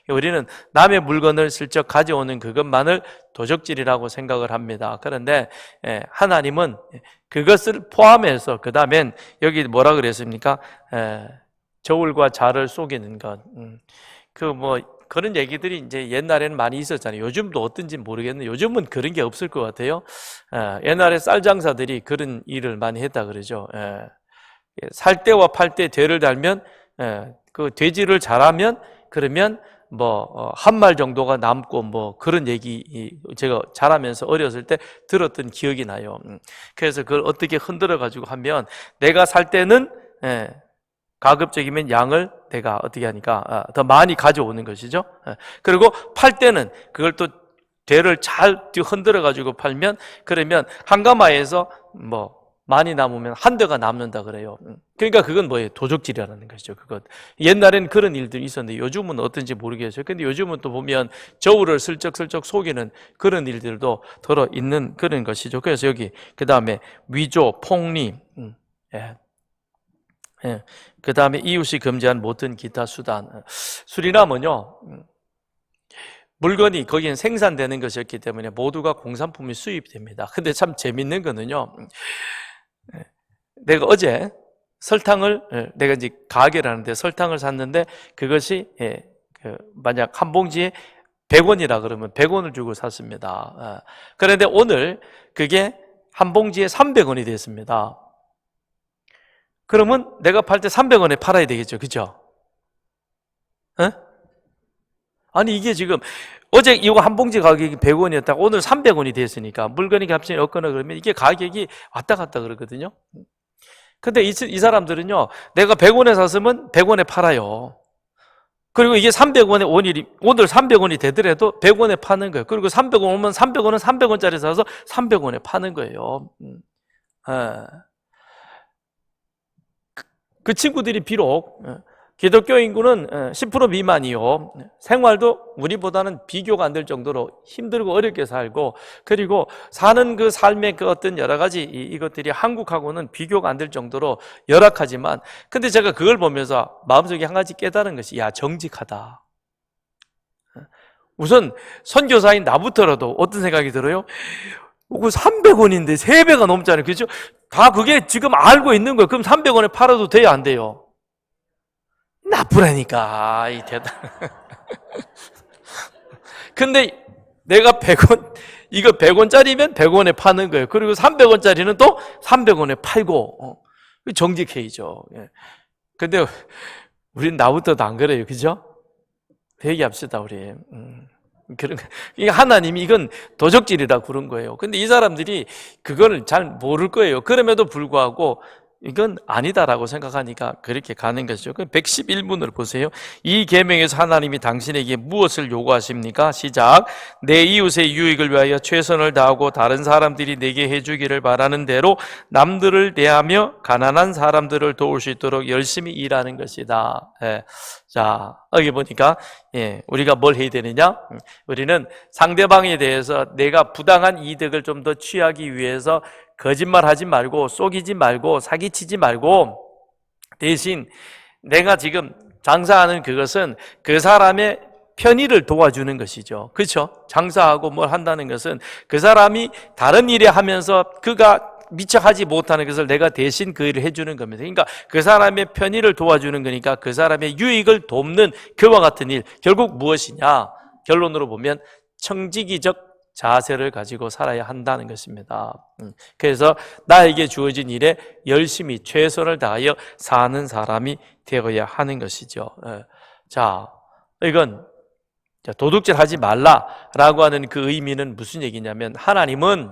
S1: 우리는 남의 물건을 슬쩍 가져오는 그것만을 도적질이라고 생각을 합니다. 그런데 하나님은 그것을 포함해서, 그 다음엔 여기 뭐라 그랬습니까? 저울과 자를 속이는 것. 그런 얘기들이 이제 옛날에는 많이 있었잖아요. 요즘도 어떤지 모르겠는데 요즘은 그런 게 없을 것 같아요. 옛날에 쌀 장사들이 그런 일을 많이 했다 그러죠. 살 때와 팔 때 대를 달면, 그 돼지를 잘하면, 그러면 한 말 정도가 남고 그런 얘기 제가 자라면서 어렸을 때 들었던 기억이 나요. 그래서 그걸 어떻게 흔들어 가지고 하면, 내가 살 때는 가급적이면 양을 내가 어떻게 하니까 더 많이 가져오는 것이죠. 그리고 팔 때는 그걸 또 대를 잘 흔들어 가지고 팔면, 그러면 한 가마에서 많이 남으면 한 대가 남는다 그래요. 그러니까 그건 뭐예요? 도적질이라는 것이죠. 그것. 옛날에는 그런 일들이 있었는데 요즘은 어떤지 모르겠어요. 근데 요즘은 또 보면 저울을 슬쩍슬쩍 속이는 그런 일들도 들어 있는 그런 것이죠. 그래서 여기 그 다음에 위조, 폭리, 그 다음에 이웃이 금지한 모든 기타 수단. 수리남은요, 물건이 거기는 생산되는 것이었기 때문에 모두가 공산품이 수입됩니다. 근데 참 재밌는 거는요, 내가 어제 내가 이제 가게를 하는데 설탕을 샀는데, 그것이 만약 한 봉지에 100원이라 그러면 100원을 주고 샀습니다. 그런데 오늘 그게 한 봉지에 300원이 됐습니다. 그러면 내가 팔 때 300원에 팔아야 되겠죠. 그죠? 에? 아니 이게 지금 어제 이거 한 봉지 가격이 100원이었다가 오늘 300원이 됐으니까 물건이 값이 없거나 그러면 이게 가격이 왔다 갔다 그러거든요. 근데 이 사람들은요, 내가 100원에 샀으면 100원에 팔아요. 그리고 이게 300원에 오늘 300원이 되더라도 100원에 파는 거예요. 그리고 300원 오면 300원은 300원짜리 사서 300원에 파는 거예요. 그 친구들이 비록 기독교 인구는 10% 미만이요. 생활도 우리보다는 비교가 안 될 정도로 힘들고 어렵게 살고, 그리고 사는 그 삶의 그 어떤 여러 가지 이것들이 한국하고는 비교가 안 될 정도로 열악하지만, 근데 제가 그걸 보면서 마음속에 한 가지 깨달은 것이, 야, 정직하다. 우선 선교사인 나부터라도 어떤 생각이 들어요? 그 300원인데 3배가 넘잖아요. 그렇죠? 다 그게 지금 알고 있는 거예요. 그럼 300원에 팔아도 돼요, 안 돼요? 나쁘라니까, 이 대단. 근데 내가 100원, 이거 100원짜리면 100원에 파는 거예요. 그리고 300원짜리는 또 300원에 팔고, 정직해야죠. 근데 우린 나부터도 안 그래요. 그죠? 회개합시다, 우리. 그런, 하나님이 이건 도적질이라 그런 거예요. 근데 이 사람들이 그걸 잘 모를 거예요. 그럼에도 불구하고 이건 아니다라고 생각하니까 그렇게 가는 것이죠. 111문을 보세요. 이 계명에서 하나님이 당신에게 무엇을 요구하십니까? 시작. 내 이웃의 유익을 위하여 최선을 다하고 다른 사람들이 내게 해주기를 바라는 대로 남들을 대하며 가난한 사람들을 도울 수 있도록 열심히 일하는 것이다. 자, 여기 보니까 우리가 뭘 해야 되느냐? 우리는 상대방에 대해서 내가 부당한 이득을 좀 더 취하기 위해서 거짓말하지 말고, 속이지 말고, 사기치지 말고, 대신 내가 지금 장사하는 그것은 그 사람의 편의를 도와주는 것이죠. 그렇죠? 장사하고 뭘 한다는 것은 그 사람이 다른 일에 하면서 그가 미처 하지 못하는 것을 내가 대신 그 일을 해주는 겁니다. 그러니까 그 사람의 편의를 도와주는 거니까 그 사람의 유익을 돕는 그와 같은 일, 결국 무엇이냐? 결론으로 보면 청지기적 자세를 가지고 살아야 한다는 것입니다. 그래서 나에게 주어진 일에 열심히 최선을 다하여 사는 사람이 되어야 하는 것이죠. 자, 이건 도둑질 하지 말라라고 하는 그 의미는 무슨 얘기냐면, 하나님은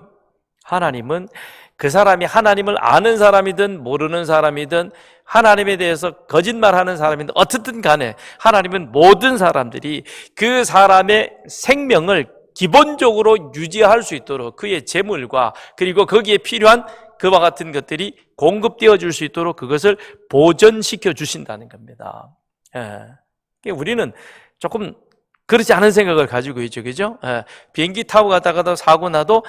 S1: 그 사람이 하나님을 아는 사람이든 모르는 사람이든 하나님에 대해서 거짓말하는 사람이든 어떻든 간에 하나님은 모든 사람들이 그 사람의 생명을 기본적으로 유지할 수 있도록 그의 재물과 그리고 거기에 필요한 그와 같은 것들이 공급되어 줄 수 있도록 그것을 보전시켜 주신다는 겁니다. 우리는 조금 그렇지 않은 생각을 가지고 있죠. 그죠? 비행기 타고 가다가도 사고 나도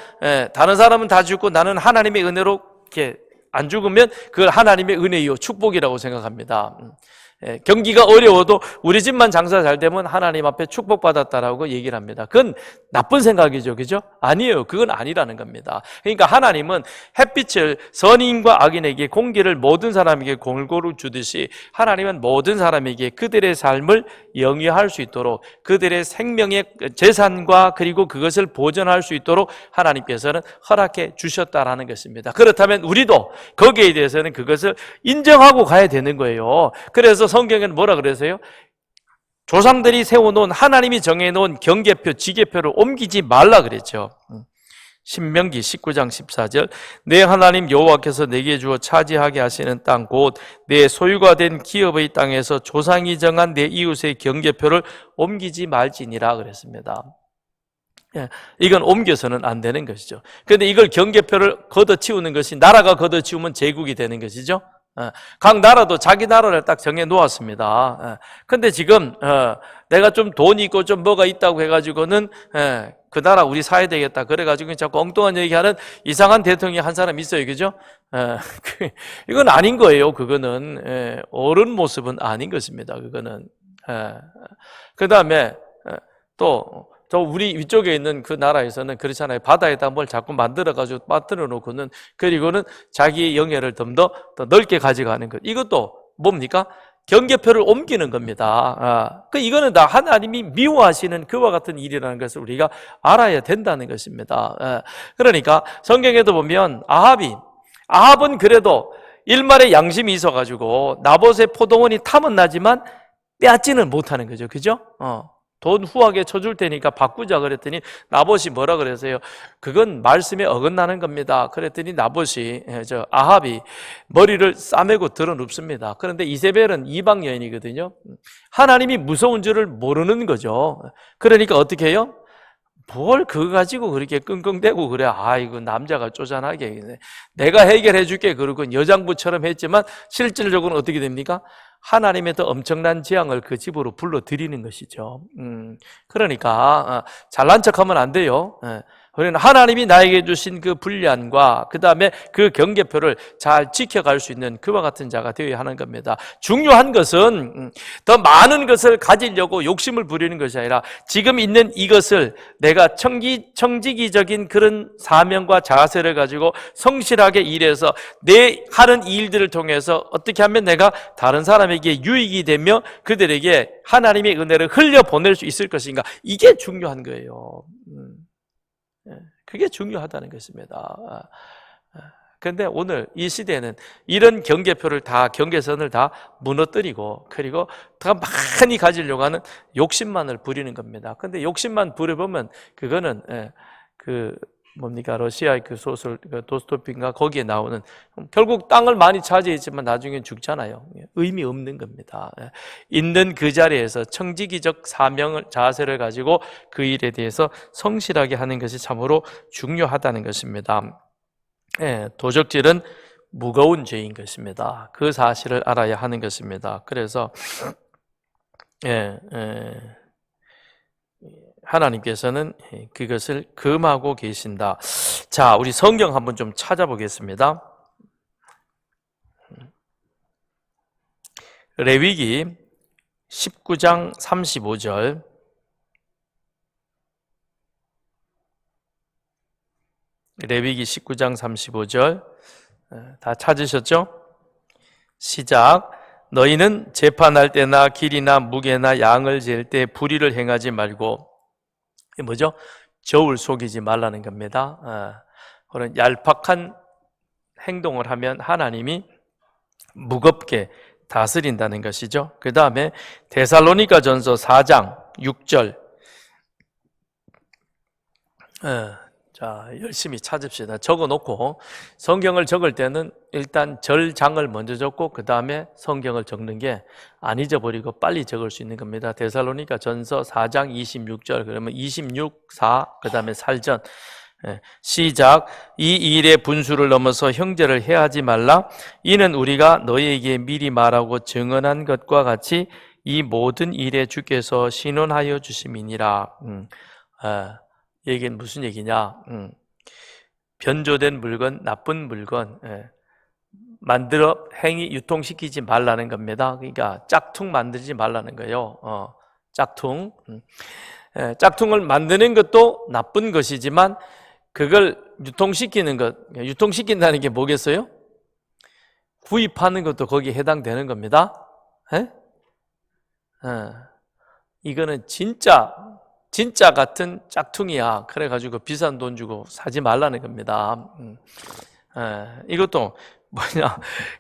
S1: 다른 사람은 다 죽고 나는 하나님의 은혜로 이렇게 안 죽으면 그걸 하나님의 은혜요, 축복이라고 생각합니다. 경기가 어려워도 우리 집만 장사 잘 되면 하나님 앞에 축복받았다라고 얘기를 합니다. 그건 나쁜 생각이죠. 그죠? 아니에요. 그건 아니라는 겁니다. 그러니까 하나님은 햇빛을 선인과 악인에게, 공기를 모든 사람에게 골고루 주듯이 하나님은 모든 사람에게 그들의 삶을 영위할 수 있도록 그들의 생명의 재산과 그리고 그것을 보존할 수 있도록 하나님께서는 허락해 주셨다라는 것입니다. 그렇다면 우리도 거기에 대해서는 그것을 인정하고 가야 되는 거예요. 그래서 성경에는 뭐라 그러세요? 조상들이 세워놓은, 하나님이 정해놓은 경계표, 지계표를 옮기지 말라 그랬죠. 신명기 19장 14절, 내 하나님 여호와께서 내게 주어 차지하게 하시는 땅 곧 내 소유가 된 기업의 땅에서 조상이 정한 내 이웃의 경계표를 옮기지 말지니라 그랬습니다. 이건 옮겨서는 안 되는 것이죠. 그런데 이걸 경계표를 걷어치우는 것이, 나라가 걷어치우면 제국이 되는 것이죠. 각 나라도 자기 나라를 딱 정해 놓았습니다. 근데 지금 내가 좀 돈이 있고 좀 뭐가 있다고 해가지고는 그 나라 우리 사야 되겠다 그래가지고 자꾸 엉뚱한 얘기하는 이상한 대통령이 한 사람 있어요. 그죠? 이건 아닌 거예요. 그거는 옳은 모습은 아닌 것입니다. 그거는. 그 다음에 또 저 우리 위쪽에 있는 그 나라에서는 그렇잖아요. 바다에다 뭘 자꾸 만들어가지고 빠뜨려 놓고는, 그리고는 자기의 영예를 좀 더 넓게 가져가는 것. 이것도 뭡니까? 경계표를 옮기는 겁니다. 이거는 다 하나님이 미워하시는 그와 같은 일이라는 것을 우리가 알아야 된다는 것입니다. 그러니까 성경에도 보면 아합은 그래도 일말의 양심이 있어가지고 나봇의 포도원이 탐은 나지만 빼앗지는 못하는 거죠. 그죠? 돈 후하게 쳐줄 테니까 바꾸자 그랬더니 나봇이 뭐라 그랬어요? 그건 말씀에 어긋나는 겁니다. 그랬더니 아합이 머리를 싸매고 드러눕습니다. 그런데 이세벨은 이방 여인이거든요. 하나님이 무서운 줄을 모르는 거죠. 그러니까 어떻게 해요? 뭘 그거 가지고 그렇게 끙끙대고 그래. 이거 남자가 쪼잔하게 내가 해결해 줄게 그러고 여장부처럼 했지만 실질적으로는 어떻게 됩니까? 하나님의 더 엄청난 재앙을 그 집으로 불러들이는 것이죠. 그러니까 잘난 척하면 안 돼요. 우리는 하나님이 나에게 주신 그 분량과 그 다음에 그 경계표를 잘 지켜갈 수 있는 그와 같은 자가 되어야 하는 겁니다. 중요한 것은 더 많은 것을 가지려고 욕심을 부리는 것이 아니라 지금 있는 이것을 내가 청지기적인 그런 사명과 자세를 가지고 성실하게 일해서 내 하는 일들을 통해서 어떻게 하면 내가 다른 사람에게 유익이 되며 그들에게 하나님의 은혜를 흘려보낼 수 있을 것인가, 이게 중요한 거예요. 그게 중요하다는 것입니다. 그런데 오늘 이 시대에는 이런 경계선을 다 무너뜨리고 그리고 더 많이 가지려고 하는 욕심만을 부리는 겁니다. 그런데 욕심만 부려보면 그거는 러시아의 그 소설 도스토옙인가 거기에 나오는, 결국 땅을 많이 차지했지만 나중엔 죽잖아요. 의미 없는 겁니다. 있는 그 자리에서 청지기적 자세를 가지고 그 일에 대해서 성실하게 하는 것이 참으로 중요하다는 것입니다. 도적질은 무거운 죄인 것입니다. 그 사실을 알아야 하는 것입니다. 그래서 하나님께서는 그것을 금하고 계신다. 자, 우리 성경 한번 좀 찾아보겠습니다. 레위기 19장 35절. 레위기 19장 35절. 다 찾으셨죠? 시작. 너희는 재판할 때나 길이나 무게나 양을 잴 때 불의를 행하지 말고, 이게 뭐죠? 저울 속이지 말라는 겁니다. 그런 얄팍한 행동을 하면 하나님이 무겁게 다스린다는 것이죠. 그 다음에 데살로니가전서 4장 6절. 자, 열심히 찾읍시다. 적어놓고, 성경을 적을 때는 일단 절장을 먼저 적고 그 다음에 성경을 적는 게 안 잊어버리고 빨리 적을 수 있는 겁니다. 데살로니가 전서 4장 26절, 그러면 26, 4, 그 다음에 살전. 시작. 이 일의 분수를 넘어서 형제를 해하지 말라. 이는 우리가 너희에게 미리 말하고 증언한 것과 같이 이 모든 일에 주께서 신원하여 주심이니라. 얘기는 무슨 얘기냐? 변조된 물건, 나쁜 물건 만들어 유통시키지 말라는 겁니다. 그러니까 짝퉁 만들지 말라는 거예요. 짝퉁. 짝퉁을 만드는 것도 나쁜 것이지만 그걸 유통시킨다는 게 뭐겠어요? 구입하는 것도 거기에 해당되는 겁니다. 이거는 진짜 같은 짝퉁이야. 그래가지고 비싼 돈 주고 사지 말라는 겁니다. 이것도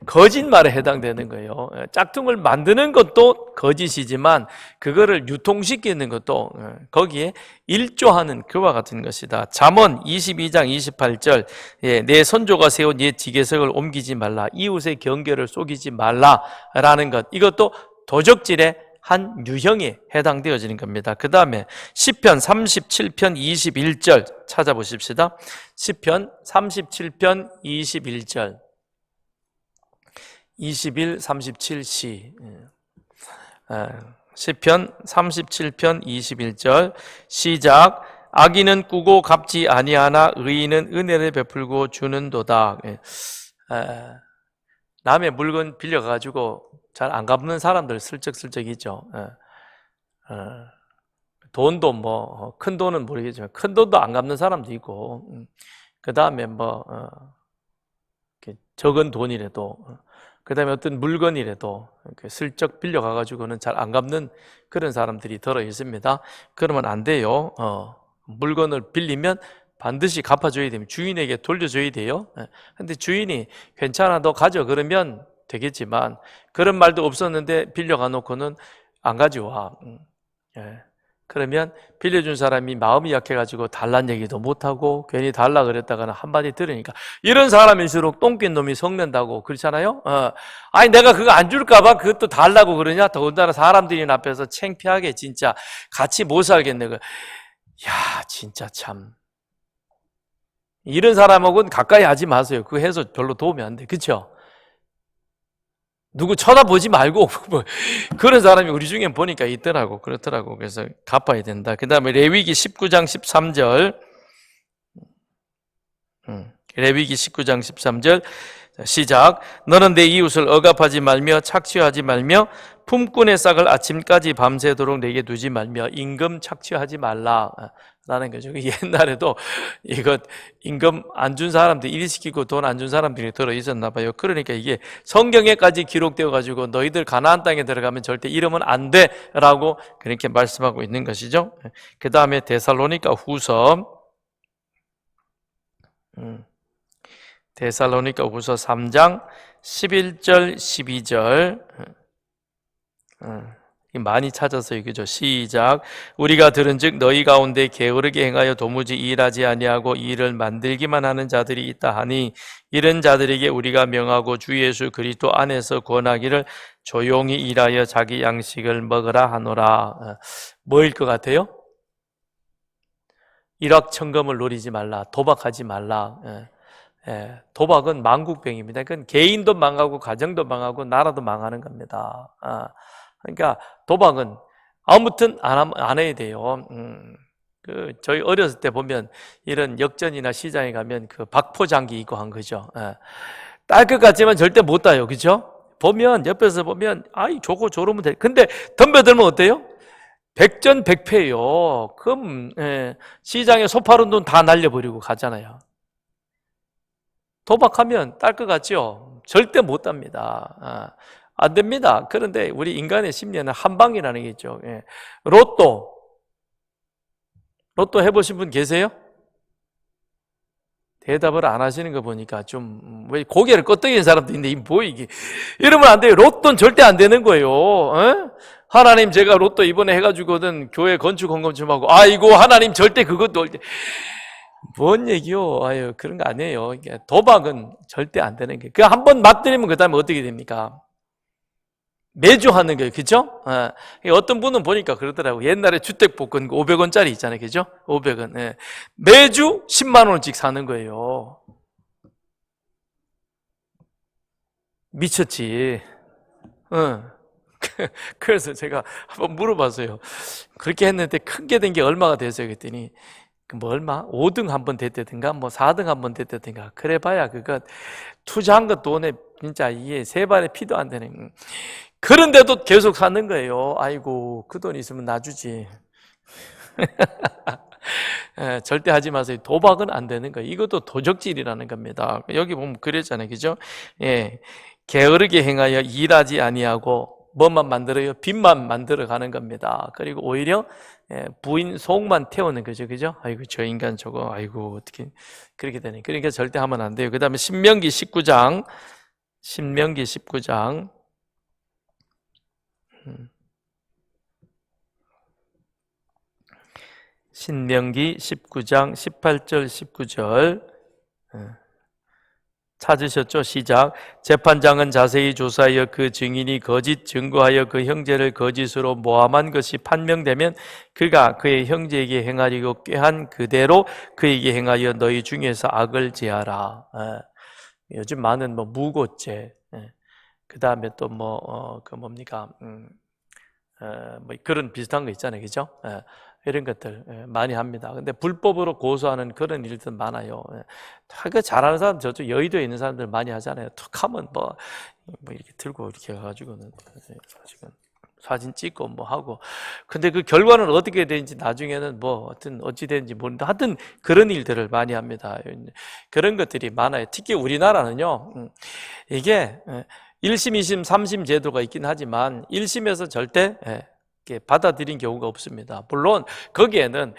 S1: 거짓말에 해당되는 거예요. 짝퉁을 만드는 것도 거짓이지만 그거를 유통시키는 것도 거기에 일조하는 그와 같은 것이다. 잠언 22장 28절. 내 선조가 세운 옛 지계석을 옮기지 말라. 이웃의 경계를 속이지 말라라는 것. 이것도 도적질의 한 유형에 해당되어지는 겁니다. 그 다음에 시편 37편 21절 찾아보십시다. 시편 37편 21절. 21, 37시. 시편 37편 21절. 시작. 악인은 꾸고 갚지 아니하나 의인은 은혜를 베풀고 주는도다. 남의 물건 빌려가지고 잘 안 갚는 사람들 슬쩍슬쩍 있죠. 돈도 큰 돈은 모르겠지만 큰 돈도 안 갚는 사람도 있고, 그 다음에 적은 돈이라도 그다음에 어떤 물건이라도 슬쩍 빌려가가지고는 잘 안 갚는 그런 사람들이 들어 있습니다. 그러면 안 돼요. 물건을 빌리면 반드시 갚아줘야 됩니다. 주인에게 돌려줘야 돼요. 근데 주인이 괜찮아, 너 가져 그러면 되겠지만 그런 말도 없었는데 빌려가 놓고는 안 가져와. 예. 그러면 빌려준 사람이 마음이 약해가지고 달란 얘기도 못하고 괜히 달라 그랬다가는 한마디 들으니까 이런 사람일수록 똥낀 놈이 썩는다고 그렇잖아요. 아니 내가 그거 안 줄까봐 그것도 달라고 그러냐. 더군다나 사람들이 앞에서 창피하게 진짜 같이 못 살겠네. 야 진짜 참 이런 사람하고는 가까이 하지 마세요. 그거 해서 별로 도움이 안 돼. 그렇죠? 누구 쳐다보지 말고 뭐 그런 사람이 우리 중에 보니까 있더라고. 그렇더라고. 그래서 갚아야 된다. 그 다음에 레위기 19장 13절 레위기 19장 13절 시작. 너는 내 이웃을 억압하지 말며 착취하지 말며 품꾼의 싹을 아침까지 밤새도록 내게 두지 말며 임금 착취하지 말라 라는 거죠. 옛날에도 이거 임금 안 준 사람들, 일 시키고 돈 안 준 사람들이 들어 있었나 봐요. 그러니까 이게 성경에까지 기록되어 가지고 너희들 가나안 땅에 들어가면 절대 이러면 안 돼라고 그렇게 말씀하고 있는 것이죠. 그 다음에 데살로니가 후서 3장 11절 12절 많이 찾았어요. 그죠? 시작. 우리가 들은즉 너희 가운데 게으르게 행하여 도무지 일하지 아니하고 일을 만들기만 하는 자들이 있다 하니 이런 자들에게 우리가 명하고 주 예수 그리스도 안에서 권하기를 조용히 일하여 자기 양식을 먹으라 하노라. 뭐일 것 같아요? 일확천금을 노리지 말라. 도박하지 말라. 도박은 망국병입니다. 그건 개인도 망하고 가정도 망하고 나라도 망하는 겁니다. 그러니까 도박은 아무튼 안 해야 돼요. 저희 어렸을 때 보면 이런 역전이나 시장에 가면 그 박포장기 입고 한 거죠. 딸 것 같지만 절대 못 따요. 그죠? 보면 옆에서 보면 아이 저거 저러면 돼. 근데 덤벼들면 어때요? 백전백패예요. 그럼 시장에 소파른 돈 다 날려버리고 가잖아요. 도박하면 딸 것 같죠? 절대 못 답니다. 안 됩니다. 그런데 우리 인간의 심리는 한 방이라는 게 있죠. 로또 해보신 분 계세요? 대답을 안 하시는 거 보니까 좀 왜 고개를 끄덕이는 사람도 있는데 뭐 이게 이러면 안 돼요. 로또는 절대 안 되는 거예요. 하나님 제가 로또 이번에 해가지고는 교회 건축 헌금 좀 하고 아이고 하나님 절대 그것도 뭔 얘기요? 아유 그런 거 아니에요. 도박은 절대 안 되는 게. 그 한 번 맞들이면 그 다음에 어떻게 됩니까? 매주 하는 거예요. 그죠? 어떤 분은 보니까 그러더라고요. 옛날에 주택복권 500원짜리 있잖아요. 그죠? 500원. 매주 10만 원씩 사는 거예요. 미쳤지. 그래서 제가 한번 물어봤어요. 그렇게 했는데 큰 게 된 게 얼마가 됐어요? 그랬더니 뭐 얼마? 5등 한번 됐다든가 뭐 4등 한번 됐다든가 그래 봐야 그거 투자한 것 돈에 진짜 이게 세 발의 피도 안 되는. 그런데도 계속 사는 거예요. 아이고 그 돈 있으면 놔주지. 절대 하지 마세요. 도박은 안 되는 거예요. 이것도 도적질이라는 겁니다. 여기 보면 그랬잖아요. 그죠? 게으르게 행하여 일하지 아니하고 뭐만 만들어요? 빚만 만들어 가는 겁니다. 그리고 오히려 부인 속만 태우는 거죠. 그죠? 아이고 저 인간 저거 아이고 어떻게 그렇게 되네. 그러니까 절대 하면 안 돼요. 그 다음에 신명기 19장 신명기 19장 18절 19절 찾으셨죠? 시작. 재판장은 자세히 조사하여 그 증인이 거짓 증거하여 그 형제를 거짓으로 모함한 것이 판명되면 그가 그의 형제에게 행하려고 꾀한 그대로 그에게 행하여 너희 중에서 악을 제하라. 요즘 많은 뭐 무고죄, 그 다음에 또 뭐 그 뭡니까 뭐 그런 비슷한 거 있잖아요, 그죠? 이런 것들 많이 합니다. 근데 불법으로 고소하는 그런 일들 많아요. 그 잘하는 사람 저쪽 여의도에 있는 사람들 많이 하잖아요. 툭하면 뭐 이렇게 들고 이렇게 해가지고는 사진 찍고 뭐 하고. 근데 그 결과는 어떻게 되는지 나중에는 뭐 어찌 되는지 모르는데 하여튼 그런 일들을 많이 합니다. 그런 것들이 많아요. 특히 우리나라는요. 이게 1심, 2심, 3심 제도가 있긴 하지만 1심에서 절대 받아들인 경우가 없습니다. 물론 거기에는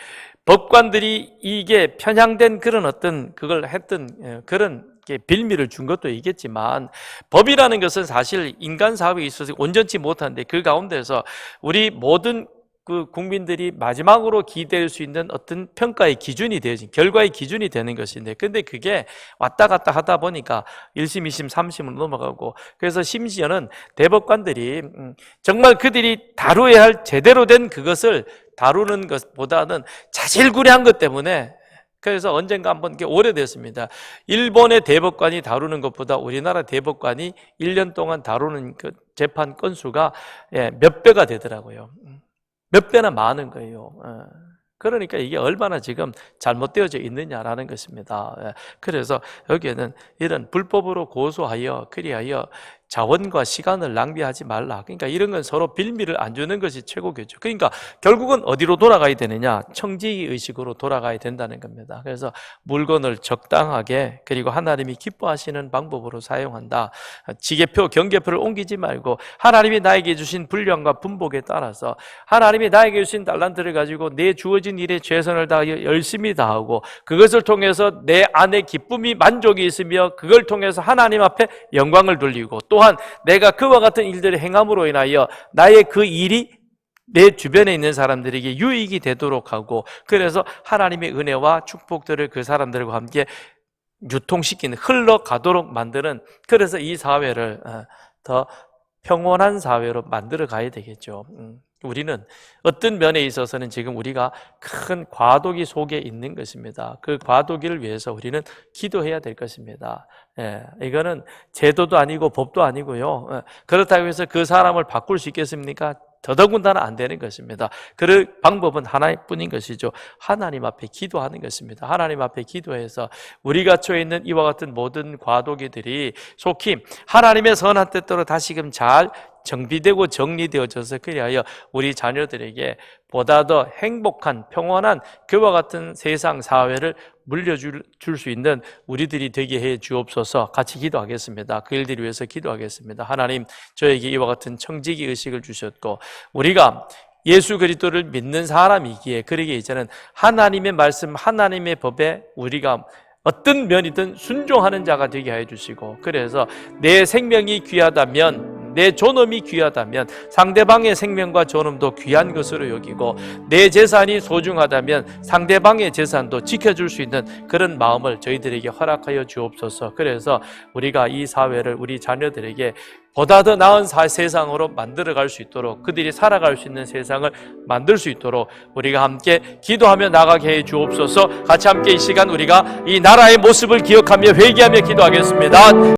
S1: 법관들이 이게 편향된 그런 어떤 그걸 했던 그런 빌미를 준 것도 있겠지만, 법이라는 것은 사실 인간 사회에 있어서 온전치 못한데 그 가운데서 우리 모든 그 국민들이 마지막으로 기댈 수 있는 어떤 평가의 기준이 되어진, 결과의 기준이 되는 것인데, 근데 그게 왔다 갔다 하다 보니까 1심, 2심, 3심으로 넘어가고, 그래서 심지어는 대법관들이 정말 그들이 다루어야 할 제대로 된 그것을 다루는 것보다는 자질구레한 것 때문에, 그래서 언젠가 한번 이게 오래됐습니다. 일본의 대법관이 다루는 것보다 우리나라 대법관이 1년 동안 다루는 그 재판 건수가 몇 배가 되더라고요. 몇 배나 많은 거예요. 그러니까 이게 얼마나 지금 잘못되어져 있느냐라는 것입니다. 그래서 여기에는 이런 불법으로 고소하여 그리하여 자원과 시간을 낭비하지 말라. 그러니까 이런 건 서로 빌미를 안 주는 것이 최고겠죠. 그러니까 결국은 어디로 돌아가야 되느냐? 청지의식으로 돌아가야 된다는 겁니다. 그래서 물건을 적당하게, 그리고 하나님이 기뻐하시는 방법으로 사용한다. 지게표, 경계표를 옮기지 말고 하나님이 나에게 주신 분량과 분복에 따라서 하나님이 나에게 주신 달란트를 가지고 내 주어진 일에 최선을 다하여 열심히 다하고, 그것을 통해서 내 안에 기쁨이, 만족이 있으며 그걸 통해서 하나님 앞에 영광을 돌리고, 또한 내가 그와 같은 일들을 행함으로 인하여 나의 그 일이 내 주변에 있는 사람들에게 유익이 되도록 하고, 그래서 하나님의 은혜와 축복들을 그 사람들과 함께 유통시키는, 흘러가도록 만드는, 그래서 이 사회를 더 평온한 사회로 만들어 가야 되겠죠. 우리는 어떤 면에 있어서는 지금 우리가 큰 과도기 속에 있는 것입니다. 그 과도기를 위해서 우리는 기도해야 될 것입니다. 이거는 제도도 아니고 법도 아니고요. 그렇다고 해서 그 사람을 바꿀 수 있겠습니까? 더더군다나 안 되는 것입니다. 그 방법은 하나뿐인 것이죠. 하나님 앞에 기도하는 것입니다. 하나님 앞에 기도해서 우리가 처해 있는 이와 같은 모든 과도기들이 속히 하나님의 선한 뜻대로 다시금 잘 정비되고 정리되어져서 그리하여 우리 자녀들에게 보다 더 행복한, 평온한 그와 같은 세상 사회를 물려줄 수 있는 우리들이 되게 해 주옵소서. 같이 기도하겠습니다. 그 일들을 위해서 기도하겠습니다. 하나님, 저에게 이와 같은 청지기 의식을 주셨고, 우리가 예수 그리스도를 믿는 사람이기에, 그러기에 이제는 하나님의 말씀, 하나님의 법에 우리가 어떤 면이든 순종하는 자가 되게 해 주시고, 그래서 내 생명이 귀하다면, 내 존엄이 귀하다면 상대방의 생명과 존엄도 귀한 것으로 여기고, 내 재산이 소중하다면 상대방의 재산도 지켜줄 수 있는 그런 마음을 저희들에게 허락하여 주옵소서. 그래서 우리가 이 사회를 우리 자녀들에게 보다 더 나은 세상으로 만들어갈 수 있도록, 그들이 살아갈 수 있는 세상을 만들 수 있도록 우리가 함께 기도하며 나가게 해 주옵소서. 같이 함께 이 시간 우리가 이 나라의 모습을 기억하며 회개하며 기도하겠습니다.